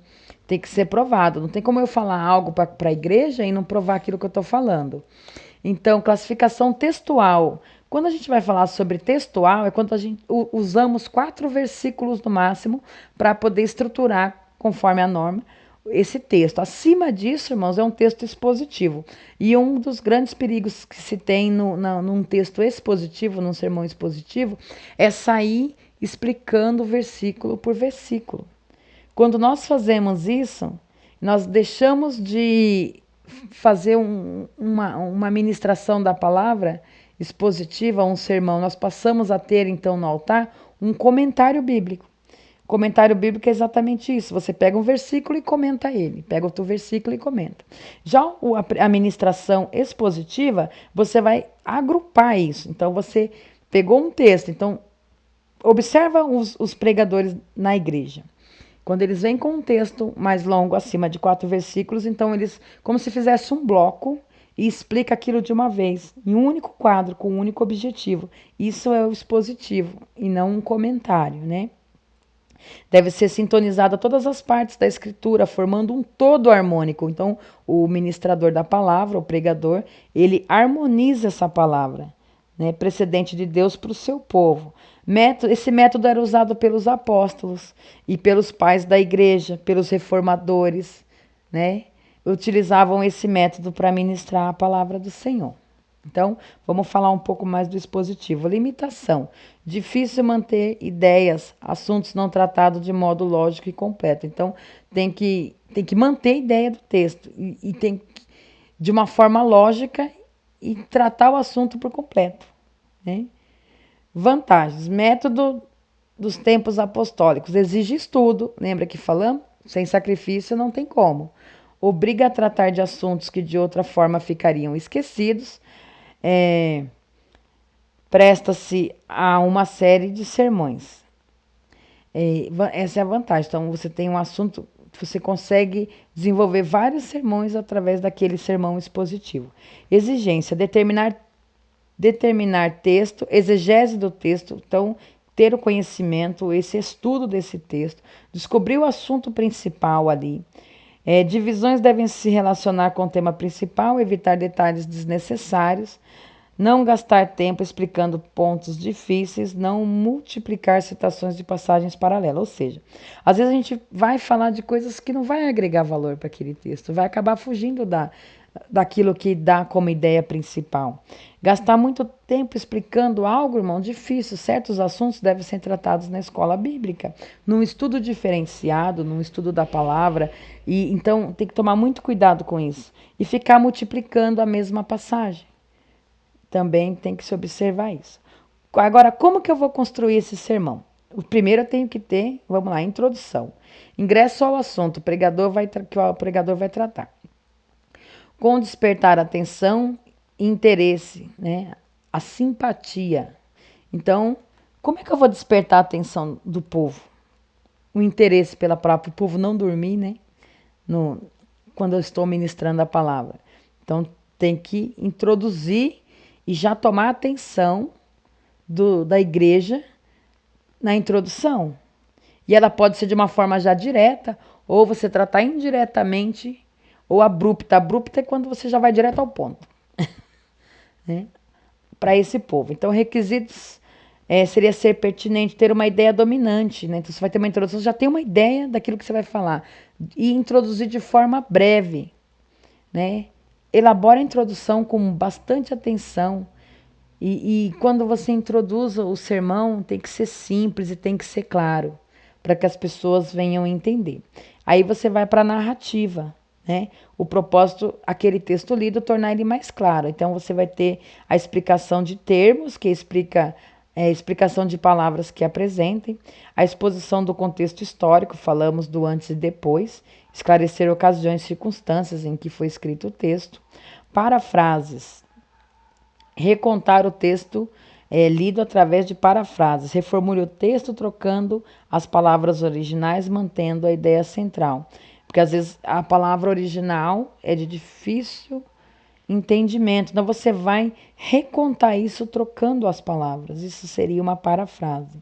tem que ser provado. Não tem como eu falar algo para a igreja e não provar aquilo que eu estou falando. Então, classificação textual. Quando a gente vai falar sobre textual, é quando a gente usamos 4 versículos no máximo para poder estruturar, conforme a norma, esse texto. Acima disso, irmãos, é um texto expositivo. E um dos grandes perigos que se tem num texto expositivo, num sermão expositivo, é sair explicando versículo por versículo. Quando nós fazemos isso, nós deixamos de fazer uma ministração da palavra expositiva, um sermão. Nós passamos a ter, então, no altar, um comentário bíblico. Comentário bíblico é exatamente isso. Você pega um versículo e comenta ele. Pega outro versículo e comenta. Já a ministração expositiva, você vai agrupar isso. Então, você pegou um texto. Então, observa os pregadores na igreja. Quando eles vêm com um texto mais longo, acima de 4 versículos, então eles, como se fizesse um bloco e explica aquilo de uma vez, em um único quadro, com um único objetivo. Isso é o expositivo e não um comentário, né? Deve ser sintonizada todas as partes da escritura, formando um todo harmônico. Então, o ministrador da palavra, o pregador, ele harmoniza essa palavra, né, precedente de Deus para o seu povo. Esse método era usado pelos apóstolos e pelos pais da igreja, pelos reformadores, né? Utilizavam esse método para ministrar a palavra do Senhor. Então, vamos falar um pouco mais do expositivo. Limitação. Difícil manter ideias, assuntos não tratados de modo lógico e completo. Então, tem que manter a ideia do texto e tem que, de uma forma lógica e tratar o assunto por completo, né? Vantagens. Método dos tempos apostólicos. Exige estudo. Lembra que falamos? Sem sacrifício não tem como. Obriga a tratar de assuntos que de outra forma ficariam esquecidos. Presta-se a uma série de sermões. Essa é a vantagem. Então, você tem um assunto, você consegue desenvolver vários sermões através daquele sermão expositivo. Exigência, determinar texto, exegese do texto, então, ter o conhecimento, esse estudo desse texto, descobrir o assunto principal ali. Divisões devem se relacionar com o tema principal, evitar detalhes desnecessários, não gastar tempo explicando pontos difíceis, não multiplicar citações de passagens paralelas. Ou seja, às vezes a gente vai falar de coisas que não vai agregar valor para aquele texto, vai acabar fugindo daquilo que dá como ideia principal. Gastar muito tempo explicando algo, irmão, difícil. Certos assuntos devem ser tratados na escola bíblica, num estudo diferenciado, num estudo da palavra. E então tem que tomar muito cuidado com isso. E ficar multiplicando a mesma passagem. Também tem que se observar isso. Agora, como que eu vou construir esse sermão? O primeiro eu tenho que ter, vamos lá, introdução. Ingresso ao assunto, que o pregador vai tratar. Com despertar atenção e interesse, né? A simpatia. Então, como é que eu vou despertar a atenção do povo? O interesse pela própria, o povo não dormir, né? Quando eu estou ministrando a palavra. Então, tem que introduzir e já tomar atenção da igreja na introdução. E ela pode ser de uma forma já direta, ou você tratar indiretamente, ou abrupta. Abrupta é quando você já vai direto ao ponto, né? Para esse povo. Então, requisitos seria ser pertinente, ter uma ideia dominante, né? Então, você vai ter uma introdução, você já tem uma ideia daquilo que você vai falar. E introduzir de forma breve, né? Elabora a introdução com bastante atenção. E quando você introduz o sermão, tem que ser simples e tem que ser claro, para que as pessoas venham entender. Aí você vai para a narrativa, né? O propósito, aquele texto lido, tornar ele mais claro. Então você vai ter a explicação de termos, que explica explicação de palavras que apresentem, a exposição do contexto histórico, falamos do antes e depois, esclarecer ocasiões e circunstâncias em que foi escrito o texto, parafrases, recontar o texto lido através de parafrases, reformule o texto trocando as palavras originais, mantendo a ideia central. Porque às vezes a palavra original é de difícil entendimento, então você vai recontar isso trocando as palavras, isso seria uma parafrase.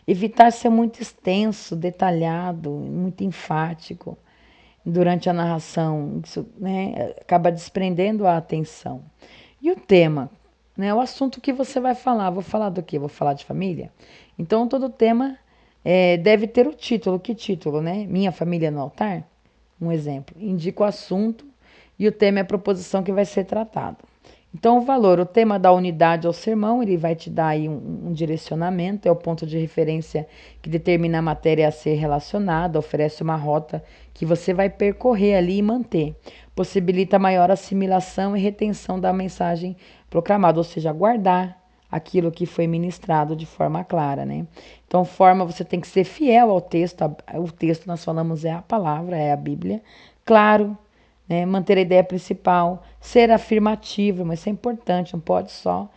Evitar ser muito extenso, detalhado, muito enfático durante a narração, isso, né, acaba desprendendo a atenção. E o tema, né, o assunto que você vai falar, vou falar do quê? Vou falar de família? Então todo tema deve ter o título, que título, né? Minha família no altar? Um exemplo, indica o assunto e o tema é a proposição que vai ser tratado. Então, o valor, o tema da unidade ao sermão, ele vai te dar aí um direcionamento, é o ponto de referência que determina a matéria a ser relacionada, oferece uma rota que você vai percorrer ali e manter. Possibilita maior assimilação e retenção da mensagem proclamada, ou seja, guardar aquilo que foi ministrado de forma clara, né? Então, forma, você tem que ser fiel ao texto, o texto nós falamos é a palavra, é a Bíblia, claro, né? Manter a ideia principal, ser afirmativo, mas isso é importante, não pode só,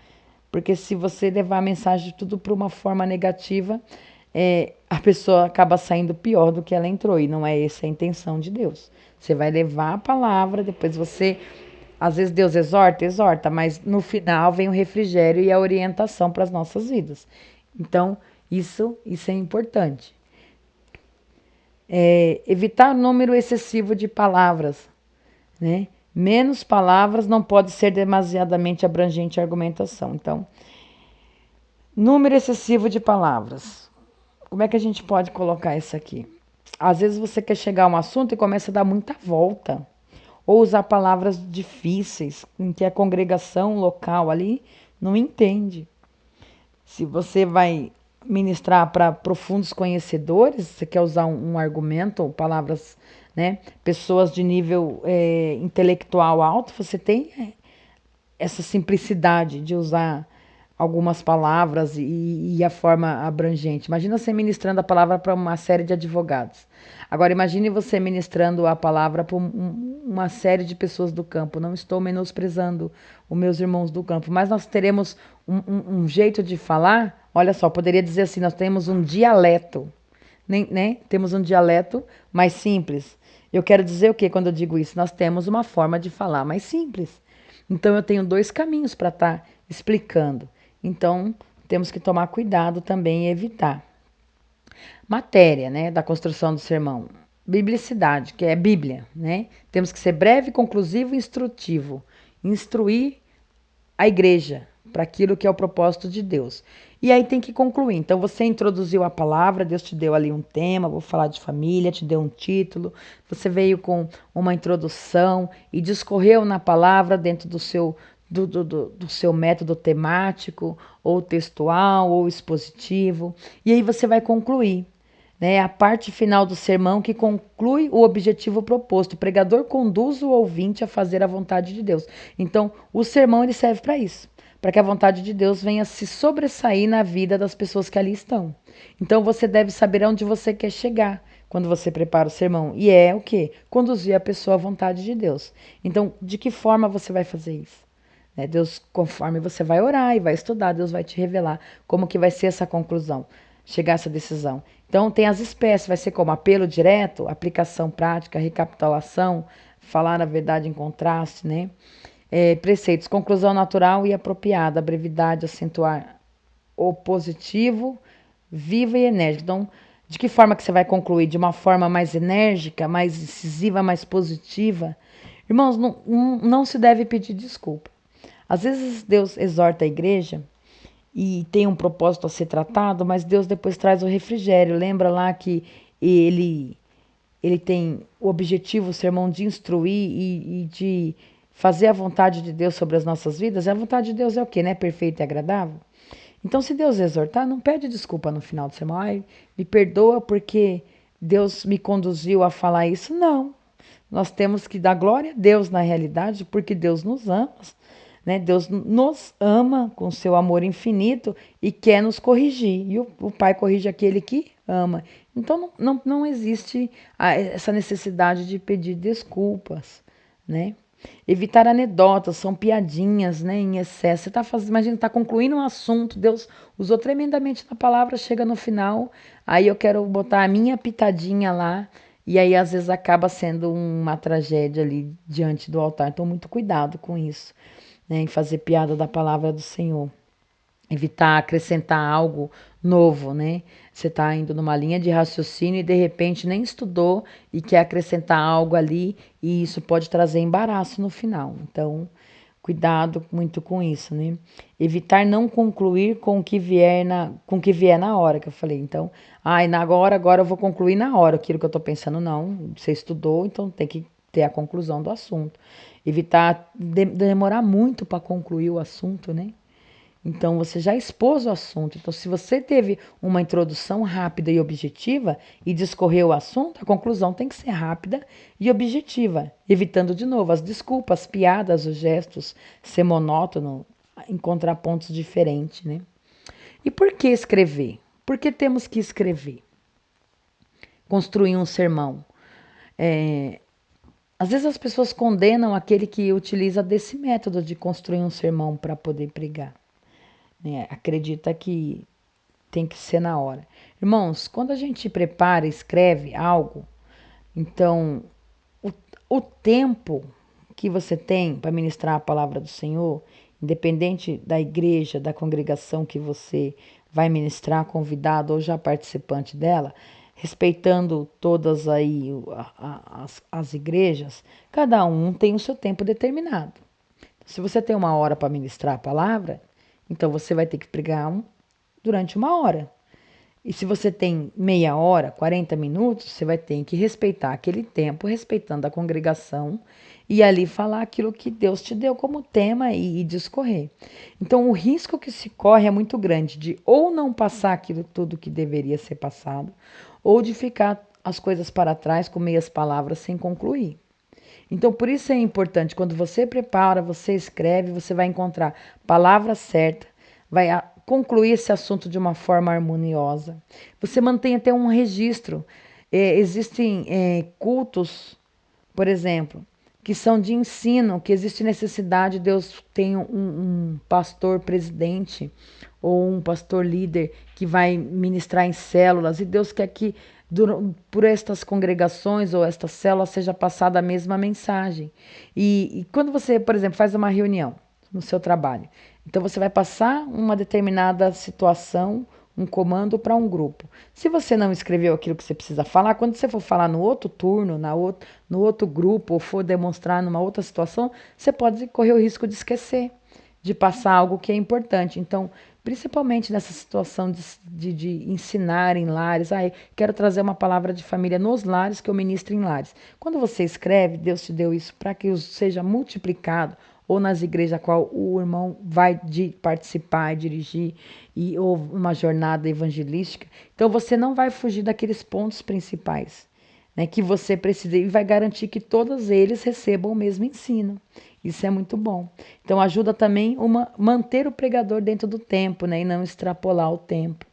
porque se você levar a mensagem tudo para uma forma negativa, a pessoa acaba saindo pior do que ela entrou, e não é essa a intenção de Deus. Você vai levar a palavra, depois você, às vezes Deus exorta, mas no final vem o refrigério e a orientação para as nossas vidas. Então, isso é importante. Evitar o número excessivo de palavras, né? Menos palavras não pode ser demasiadamente abrangente a argumentação. Então, número excessivo de palavras. Como é que a gente pode colocar isso aqui? Às vezes você quer chegar a um assunto e começa a dar muita volta, ou usar palavras difíceis, em que a congregação local ali não entende. Se você vai ministrar para profundos conhecedores, você quer usar um argumento, ou palavras, né? Pessoas de nível intelectual alto, você tem essa simplicidade de usar algumas palavras e a forma abrangente. Imagina você ministrando a palavra para uma série de advogados. Agora imagine você ministrando a palavra para uma série de pessoas do campo. Não estou menosprezando os meus irmãos do campo, mas nós teremos um jeito de falar. Olha só, poderia dizer assim, nós temos um dialeto, né? Temos um dialeto mais simples. Eu quero dizer o que quando eu digo isso? Nós temos uma forma de falar mais simples. Então eu tenho dois caminhos para estar explicando. Então, temos que tomar cuidado também e evitar. Matéria, né, da construção do sermão. Biblicidade, que é Bíblia, né? Temos que ser breve, conclusivo e instrutivo. Instruir a igreja para aquilo que é o propósito de Deus. E aí tem que concluir. Então, você introduziu a palavra, Deus te deu ali um tema, vou falar de família, te deu um título, você veio com uma introdução e discorreu na palavra dentro do seu método temático, ou textual, ou expositivo, e aí você vai concluir, né? A parte final do sermão que conclui o objetivo proposto. O pregador conduz o ouvinte a fazer a vontade de Deus. Então, o sermão ele serve para isso, para que a vontade de Deus venha se sobressair na vida das pessoas que ali estão. Então, você deve saber aonde você quer chegar quando você prepara o sermão. E é o quê? Conduzir a pessoa à vontade de Deus. Então, de que forma você vai fazer isso? Deus, conforme você vai orar e vai estudar, Deus vai te revelar como que vai ser essa conclusão, chegar a essa decisão. Então, tem as espécies, vai ser como apelo direto, aplicação prática, recapitulação, falar a verdade em contraste, né? Preceitos, conclusão natural e apropriada, brevidade, acentuar o positivo, viva e enérgica. Então, de que forma que você vai concluir? De uma forma mais enérgica, mais incisiva, mais positiva? Irmãos, não se deve pedir desculpa. Às vezes Deus exorta a igreja e tem um propósito a ser tratado, mas Deus depois traz o refrigério. Lembra lá que ele tem o objetivo, o sermão, de instruir e de fazer a vontade de Deus sobre as nossas vidas. E a vontade de Deus é o quê, né? Perfeita e agradável. Então, se Deus exortar, não pede desculpa no final do sermão. Ai, me perdoa porque Deus me conduziu a falar isso. Não. Nós temos que dar glória a Deus na realidade, porque Deus nos ama, né? Deus nos ama com seu amor infinito e quer nos corrigir. E o Pai corrige aquele que ama. Então não existe essa necessidade de pedir desculpas, né? Evitar anedotas, são piadinhas, né, em excesso. Você tá fazendo, imagina, tá concluindo um assunto, Deus usou tremendamente na palavra, chega no final, aí eu quero botar a minha pitadinha lá, e aí às vezes acaba sendo uma tragédia ali diante do altar. Então, muito cuidado com isso, né, em fazer piada da palavra do Senhor. Evitar acrescentar algo novo, né? Você está indo numa linha de raciocínio e de repente nem estudou e quer acrescentar algo ali e isso pode trazer embaraço no final. Então, cuidado muito com isso, né? Evitar não concluir com o que vier na hora que eu falei. Então, agora eu vou concluir na hora aquilo que eu estou pensando. Não, você estudou, então tem que ter a conclusão do assunto. Evitar demorar muito para concluir o assunto, né? Então, você já expôs o assunto. Então, se você teve uma introdução rápida e objetiva e discorreu o assunto, a conclusão tem que ser rápida e objetiva, evitando de novo as desculpas, as piadas, os gestos, ser monótono, encontrar pontos diferentes, né? E por que escrever? Por que temos que escrever? Construir um sermão. Às vezes as pessoas condenam aquele que utiliza desse método de construir um sermão para poder pregar, né? Acredita que tem que ser na hora. Irmãos, quando a gente prepara, escreve algo, então o, o tempo que você tem para ministrar a palavra do Senhor, independente da igreja, da congregação que você vai ministrar, convidado ou já participante dela, respeitando todas aí as igrejas, cada um tem o seu tempo determinado. Se você tem uma hora para ministrar a palavra, então você vai ter que pregar durante uma hora. E se você tem meia hora, 40 minutos, você vai ter que respeitar aquele tempo, respeitando a congregação e ali falar aquilo que Deus te deu como tema e discorrer. Então, o risco que se corre é muito grande de ou não passar aquilo tudo que deveria ser passado, ou de ficar as coisas para trás com meias palavras sem concluir. Então, por isso é importante, quando você prepara, você escreve, você vai encontrar palavra certa, vai concluir esse assunto de uma forma harmoniosa. Você mantém até um registro. Existem cultos, por exemplo, que são de ensino, que existe necessidade, Deus tem um pastor presidente ou um pastor líder que vai ministrar em células, e Deus quer que por estas congregações ou estas células seja passada a mesma mensagem. E quando você, por exemplo, faz uma reunião no seu trabalho, então você vai passar uma determinada situação, um comando para um grupo. Se você não escreveu aquilo que você precisa falar, quando você for falar no outro turno, no outro grupo, ou for demonstrar numa outra situação, você pode correr o risco de esquecer, de passar algo que é importante. Então, principalmente nessa situação de ensinar em lares, quero trazer uma palavra de família nos lares, que eu ministro em lares. Quando você escreve, Deus te deu isso para que isso seja multiplicado, ou nas igrejas a qual o irmão vai participar e dirigir, ou uma jornada evangelística. Então, você não vai fugir daqueles pontos principais, né, que você precisa, e vai garantir que todos eles recebam o mesmo ensino. Isso é muito bom. Então, ajuda também manter o pregador dentro do tempo, né, e não extrapolar o tempo.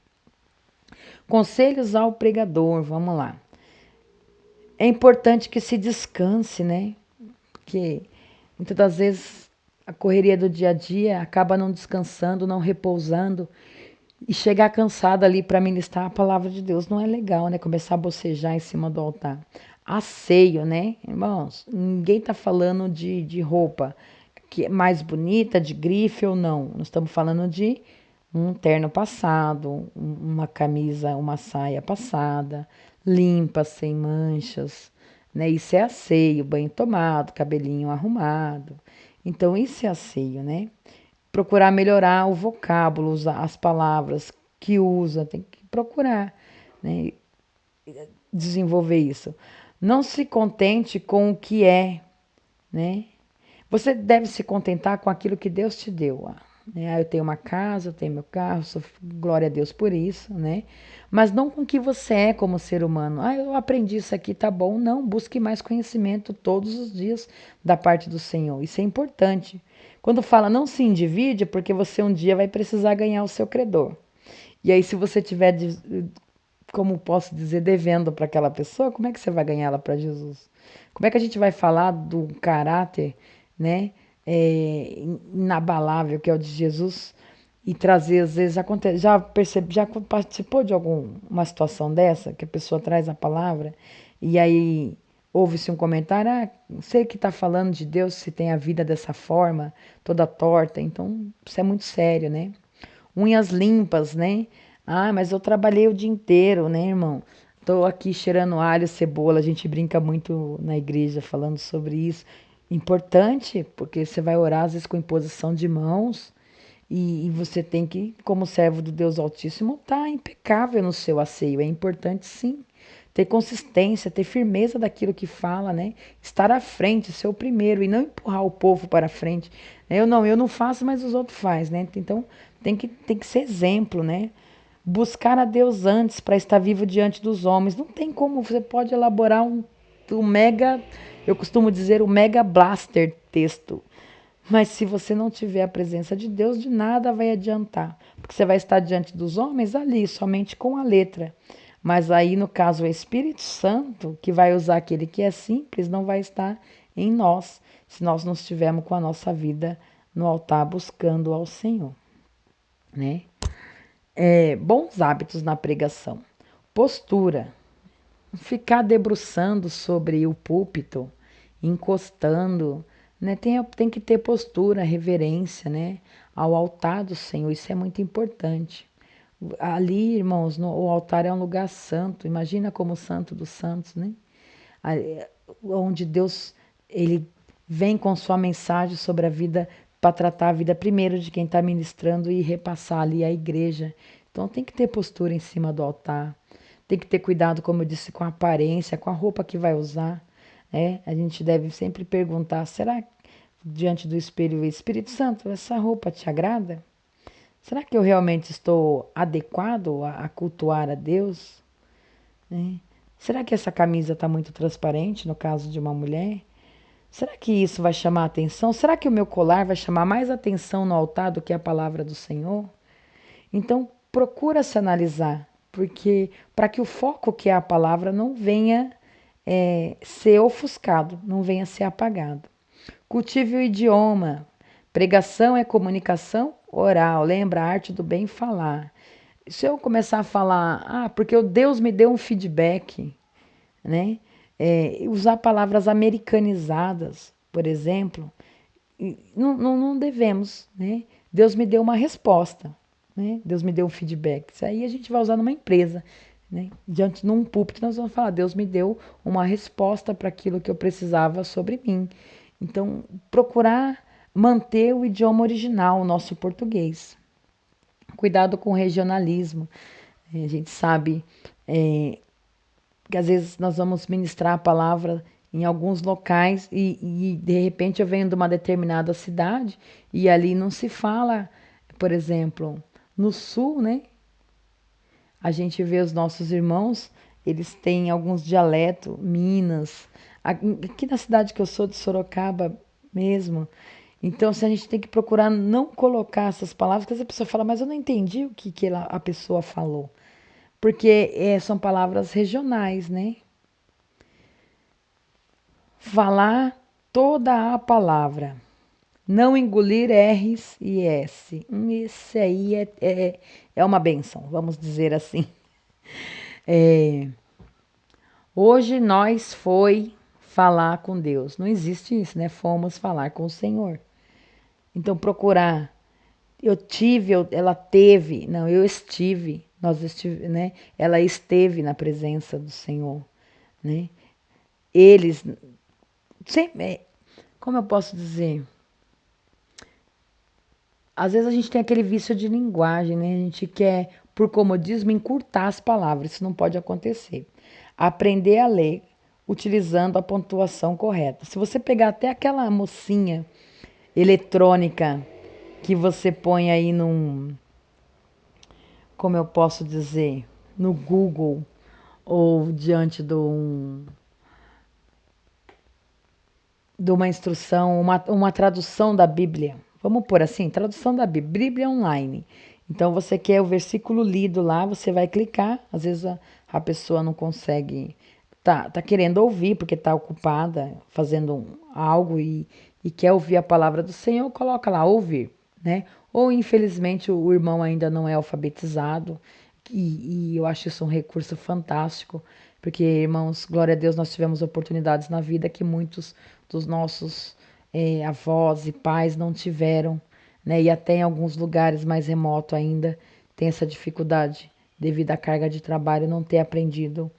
Conselhos ao pregador, vamos lá. É importante que se descanse, né? Porque muitas das vezes a correria do dia a dia acaba não descansando, não repousando, e chegar cansado ali para ministrar a palavra de Deus não é legal, né? Começar a bocejar em cima do altar. Asseio, né? Irmãos, ninguém tá falando de roupa que é mais bonita, de grife ou não. Nós estamos falando de um terno passado, uma camisa, uma saia passada, limpa, sem manchas, né? Isso é asseio, banho tomado, cabelinho arrumado. Então, isso é asseio, né? Procurar melhorar o vocábulo, usar as palavras que usa, tem que procurar, né, desenvolver isso. Não se contente com o que é, né? Você deve se contentar com aquilo que Deus te deu. né? Ah, eu tenho uma casa, eu tenho meu carro, glória a Deus por isso, né? Mas não com o que você é como ser humano. Ah, eu aprendi isso aqui, tá bom. Não, busque mais conhecimento todos os dias da parte do Senhor. Isso é importante. Quando fala não se endivide, é porque você um dia vai precisar ganhar o seu credor. E aí, se você tiver, como posso dizer, devendo para aquela pessoa, como é que você vai ganhar ela para Jesus? Como é que a gente vai falar do caráter, né, inabalável que é o de Jesus e trazer, às vezes, acontece, já participou de alguma situação dessa, que a pessoa traz a palavra e aí ouve-se um comentário, ah, sei que está falando de Deus, se tem a vida dessa forma, toda torta, então isso é muito sério, né? Unhas limpas, né? Ah, mas eu trabalhei o dia inteiro, né, irmão? Tô aqui cheirando alho, cebola. A gente brinca muito na igreja falando sobre isso. Importante, porque você vai orar às vezes com imposição de mãos e você tem que, como servo do Deus Altíssimo, estar impecável no seu asseio. É importante, sim, ter consistência, ter firmeza daquilo que fala, né? Estar à frente, ser o primeiro e não empurrar o povo para frente. Eu não faço, mas os outros fazem, né? Então tem que ser exemplo, né? Buscar a Deus antes para estar vivo diante dos homens. Não tem como, você pode elaborar um mega, eu costumo dizer, o mega blaster texto. Mas se você não tiver a presença de Deus, de nada vai adiantar. Porque você vai estar diante dos homens ali, somente com a letra. Mas aí, no caso, o Espírito Santo, que vai usar aquele que é simples, não vai estar em nós, se nós não estivermos com a nossa vida no altar buscando ao Senhor, né? Bons hábitos na pregação. Postura. Ficar debruçando sobre o púlpito, encostando, né? Tem que ter postura, reverência, né? Ao altar do Senhor, isso é muito importante. Ali, irmãos, o altar é um lugar santo. Imagina como o santo dos santos, né? Onde Deus ele vem com sua mensagem sobre a vida para tratar a vida primeiro de quem está ministrando e repassar ali à igreja. Então tem que ter postura em cima do altar. Tem que ter cuidado, como eu disse, com a aparência, com a roupa que vai usar. Né? A gente deve sempre perguntar: será que diante do espelho, Espírito Santo, essa roupa te agrada? Será que eu realmente estou adequado a cultuar a Deus? Né? Será que essa camisa está muito transparente no caso de uma mulher? Será que isso vai chamar a atenção? Será que o meu colar vai chamar mais atenção no altar do que a palavra do Senhor? Então, procura se analisar, porque para que o foco que é a palavra não venha ser ofuscado, não venha ser apagado. Cultive o idioma. Pregação é comunicação oral. Lembra a arte do bem falar. Se eu começar a falar, porque o Deus me deu um feedback, né? Usar palavras americanizadas, por exemplo, não devemos, né? Deus me deu uma resposta, né? Deus me deu um feedback. Isso aí a gente vai usar numa empresa, né? Diante de um púlpito nós vamos falar, Deus me deu uma resposta para aquilo que eu precisava sobre mim. Então, procurar manter o idioma original, o nosso português. Cuidado com o regionalismo. A gente sabe que às vezes nós vamos ministrar a palavra em alguns locais e de repente eu venho de uma determinada cidade e ali não se fala, por exemplo, no sul, né? A gente vê os nossos irmãos, eles têm alguns dialetos, Minas, aqui na cidade que eu sou, de Sorocaba mesmo. Então, se a gente tem que procurar não colocar essas palavras, porque a pessoa fala, mas eu não entendi o que a pessoa falou. Porque são palavras regionais, né? Falar toda a palavra. Não engolir R's e S. Esse aí é uma benção, vamos dizer assim. Hoje nós foi falar com Deus. Não existe isso, né? Fomos falar com o Senhor. Então, procurar. Eu tive, ela teve. Não, eu estive. Nós estive, né? Ela esteve na presença do Senhor, né? Eles, sempre, como eu posso dizer? Às vezes a gente tem aquele vício de linguagem, né? A gente quer, por comodismo, encurtar as palavras. Isso não pode acontecer. Aprender a ler utilizando a pontuação correta. Se você pegar até aquela mocinha eletrônica que você põe aí como eu posso dizer, no Google ou diante de uma instrução, uma tradução da Bíblia. Vamos pôr assim, tradução da Bíblia, Bíblia online. Então você quer o versículo lido lá, você vai clicar. Às vezes a pessoa não consegue, tá querendo ouvir porque está ocupada fazendo algo e quer ouvir a palavra do Senhor, coloca lá ouvir, né? Ou infelizmente o irmão ainda não é alfabetizado e eu acho isso um recurso fantástico, porque, irmãos, glória a Deus, nós tivemos oportunidades na vida que muitos dos nossos avós e pais não tiveram, né? E até em alguns lugares mais remotos ainda tem essa dificuldade devido à carga de trabalho não ter aprendido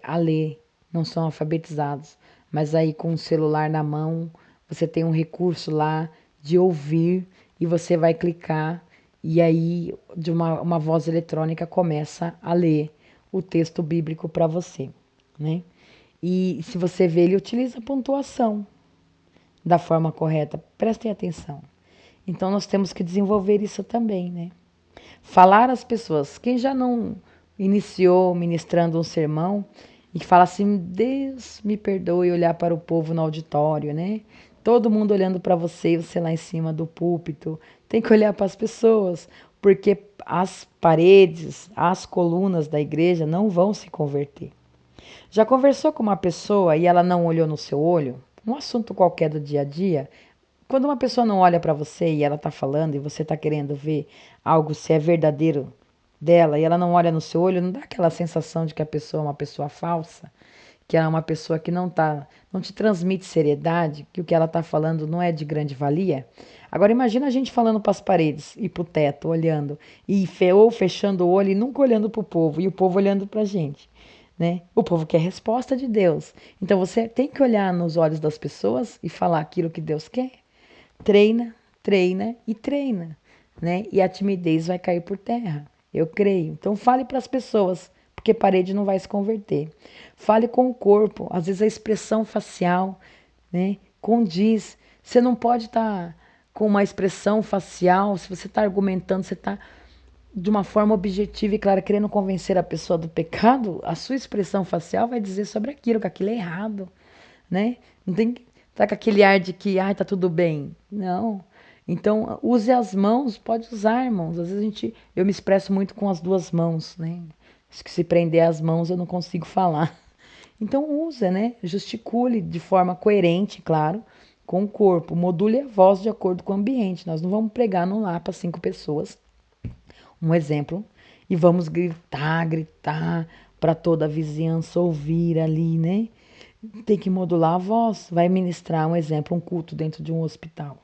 a ler, não são alfabetizados. Mas aí com o celular na mão, você tem um recurso lá de ouvir e você vai clicar e aí de uma voz eletrônica começa a ler o texto bíblico para você, né? E se você vê, ele utiliza a pontuação da forma correta. Prestem atenção. Então nós temos que desenvolver isso também, né? Falar às pessoas. Quem já não iniciou ministrando um sermão e que fala assim, Deus me perdoe, olhar para o povo no auditório, né? Todo mundo olhando para você e você lá em cima do púlpito. Tem que olhar para as pessoas, porque as paredes, as colunas da igreja não vão se converter. Já conversou com uma pessoa e ela não olhou no seu olho? Um assunto qualquer do dia a dia? Quando uma pessoa não olha para você e ela está falando e você está querendo ver algo se é verdadeiro dela e ela não olha no seu olho, não dá aquela sensação de que a pessoa é uma pessoa falsa? Que ela é uma pessoa que não te transmite seriedade, que o que ela está falando não é de grande valia? Agora imagina a gente falando para as paredes e para o teto, olhando, ou fechando o olho e nunca olhando para o povo, e o povo olhando para a gente. Né? O povo quer resposta de Deus. Então você tem que olhar nos olhos das pessoas e falar aquilo que Deus quer. Treina, treina e treina, né? E a timidez vai cair por terra. Eu creio. Então fale para as pessoas, porque parede não vai se converter. Fale com o corpo, às vezes a expressão facial, né, condiz. Você não pode estar com uma expressão facial, se você está argumentando, você está de uma forma objetiva e clara, querendo convencer a pessoa do pecado, a sua expressão facial vai dizer sobre aquilo, que aquilo é errado, né? Não tem que estar com aquele ar de que, tá tudo bem. Não. Então, use as mãos, pode usar, irmãos. Às vezes eu me expresso muito com as duas mãos, né? Se prender as mãos eu não consigo falar. Então, use, né? Gesticule de forma coerente, claro, com o corpo. Module a voz de acordo com o ambiente. Nós não vamos pregar num lá para 5 pessoas, um exemplo, e vamos gritar, gritar para toda a vizinhança ouvir ali, né? Tem que modular a voz. Vai ministrar, um exemplo, um culto dentro de um hospital.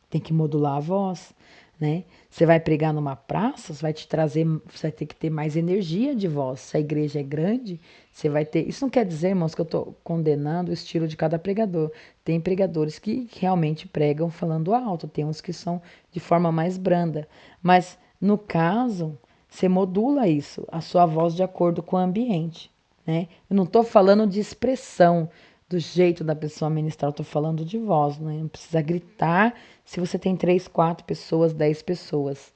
Tem que modular a voz, né? Você vai pregar numa praça, você vai te trazer, você vai ter que ter mais energia de voz. Se a igreja é grande, você vai ter. Isso não quer dizer, irmãos, que eu estou condenando o estilo de cada pregador. Tem pregadores que realmente pregam falando alto, tem uns que são de forma mais branda. Mas no caso, você modula isso, a sua voz de acordo com o ambiente, né? Eu não estou falando de expressão, do jeito da pessoa ministrar, eu estou falando de voz, né? Não precisa gritar se você tem 3, 4 pessoas, 10 pessoas.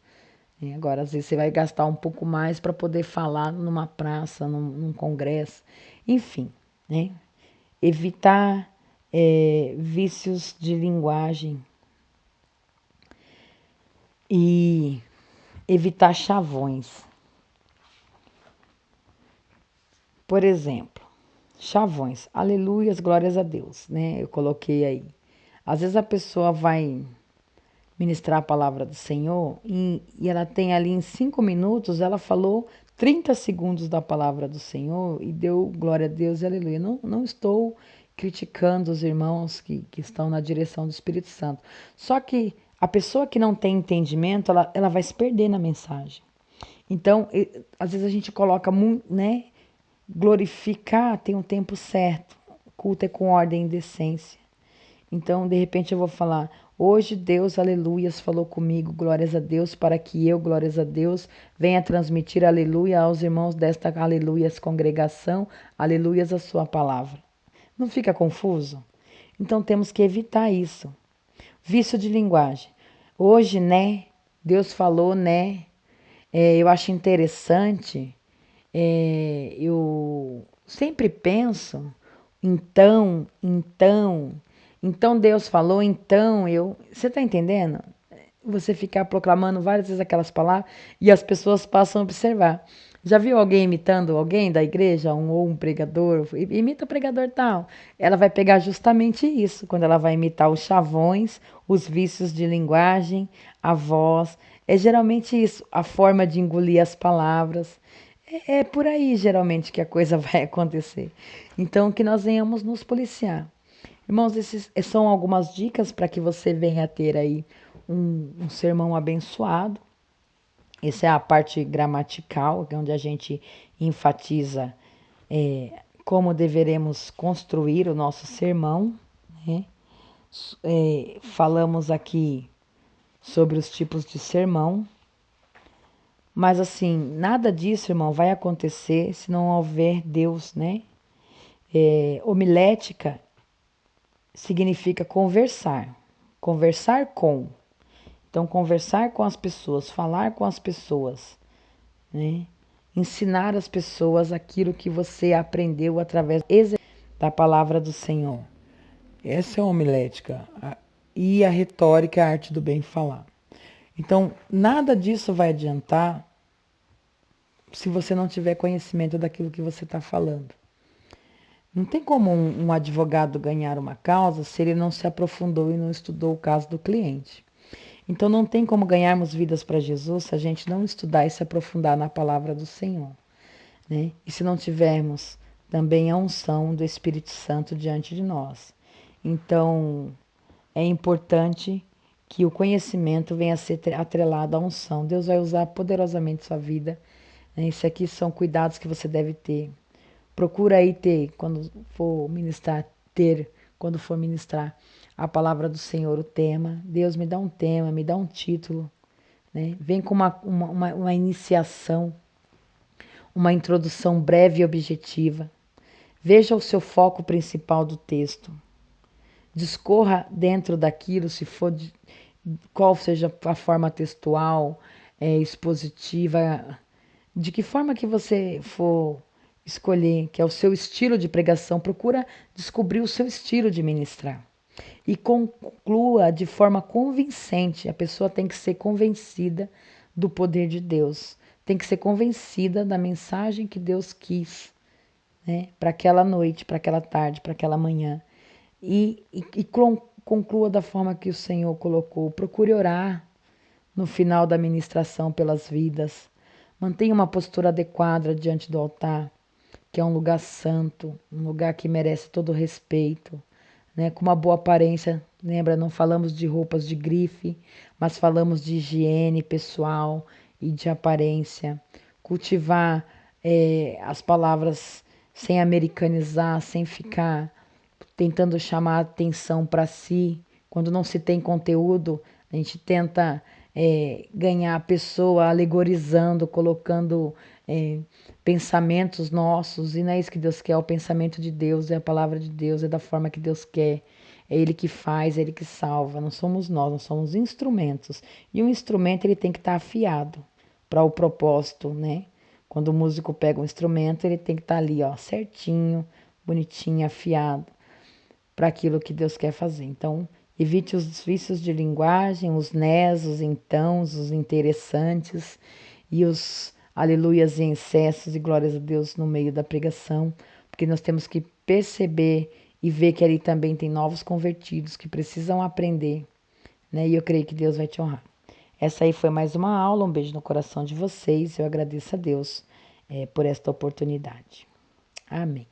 Agora, às vezes, você vai gastar um pouco mais para poder falar numa praça, num congresso, enfim, né? Evitar vícios de linguagem e evitar chavões. Por exemplo, chavões, aleluias, glórias a Deus, né? Eu coloquei aí. Às vezes a pessoa vai ministrar a palavra do Senhor e ela tem ali em 5 minutos, ela falou 30 segundos da palavra do Senhor e deu glória a Deus e aleluia. Não estou criticando os irmãos que estão na direção do Espírito Santo. Só que a pessoa que não tem entendimento, ela vai se perder na mensagem. Então, às vezes a gente coloca, né? Glorificar tem um tempo certo. Culto é com ordem e decência. Então, de repente, eu vou falar: hoje Deus, aleluias, falou comigo, glórias a Deus, para que eu, glórias a Deus, venha transmitir aleluia aos irmãos desta aleluias congregação, aleluias a sua palavra. Não fica confuso? Então, temos que evitar isso. Vício de linguagem. Hoje, né? Deus falou, né? Eu acho interessante. Eu sempre penso, então Deus falou, então eu. Você tá entendendo? Você ficar proclamando várias vezes aquelas palavras e as pessoas passam a observar. Já viu alguém imitando alguém da igreja, ou um pregador? Imita o pregador tal. Ela vai pegar justamente isso, quando ela vai imitar os chavões, os vícios de linguagem, a voz. É geralmente isso, a forma de engolir as palavras. É por aí, geralmente, que a coisa vai acontecer. Então, que nós venhamos nos policiar. Irmãos, esses são algumas dicas para que você venha ter aí um sermão abençoado. Essa é a parte gramatical, onde a gente enfatiza como deveremos construir o nosso sermão. Né? Falamos aqui sobre os tipos de sermão, mas assim, nada disso, irmão, vai acontecer se não houver Deus, né? Homilética significa conversar, conversar com. Então, conversar com as pessoas, falar com as pessoas, né? Ensinar as pessoas aquilo que você aprendeu através da palavra do Senhor. Essa é a homilética. E a retórica é a arte do bem falar. Então, nada disso vai adiantar se você não tiver conhecimento daquilo que você está falando. Não tem como um advogado ganhar uma causa se ele não se aprofundou e não estudou o caso do cliente. Então não tem como ganharmos vidas para Jesus se a gente não estudar e se aprofundar na palavra do Senhor. Né? E se não tivermos também a unção do Espírito Santo diante de nós. Então é importante que o conhecimento venha a ser atrelado à unção. Deus vai usar poderosamente sua vida. Né? Isso aqui são cuidados que você deve ter. Procura aí ter, quando for ministrar a palavra do Senhor, o tema. Deus me dá um tema, me dá um título. Né? Vem com uma iniciação, uma introdução breve e objetiva. Veja o seu foco principal do texto. Discorra dentro daquilo, se for qual seja a forma textual, expositiva, de que forma que você for escolher, que é o seu estilo de pregação, procura descobrir o seu estilo de ministrar. E conclua de forma convincente. A pessoa tem que ser convencida do poder de Deus. Tem que ser convencida da mensagem que Deus quis, né, para aquela noite, para aquela tarde, para aquela manhã. E conclua da forma que o Senhor colocou. Procure orar no final da ministração pelas vidas. Mantenha uma postura adequada diante do altar, que é um lugar santo, um lugar que merece todo o respeito, né? Com uma boa aparência. Lembra, não falamos de roupas de grife, mas falamos de higiene pessoal e de aparência. Cultivar as palavras sem americanizar, sem ficar tentando chamar a atenção para si. Quando não se tem conteúdo, a gente tenta ganhar a pessoa alegorizando, colocando pensamentos nossos, e não é isso que Deus quer. O pensamento de Deus é a palavra de Deus, é da forma que Deus quer. É Ele que faz, é Ele que salva. Não somos nós somos instrumentos. E um instrumento ele tem que estar afiado para o propósito, né? Quando o músico pega um instrumento, ele tem que estar ali, ó, certinho, bonitinho, afiado para aquilo que Deus quer fazer. Então, evite os vícios de linguagem, os nés, os entãos, os interessantes e os aleluias e excessos e glórias a Deus no meio da pregação, porque nós temos que perceber e ver que ali também tem novos convertidos que precisam aprender, né? E eu creio que Deus vai te honrar. Essa aí foi mais uma aula, um beijo no coração de vocês, eu agradeço a Deus por esta oportunidade. Amém.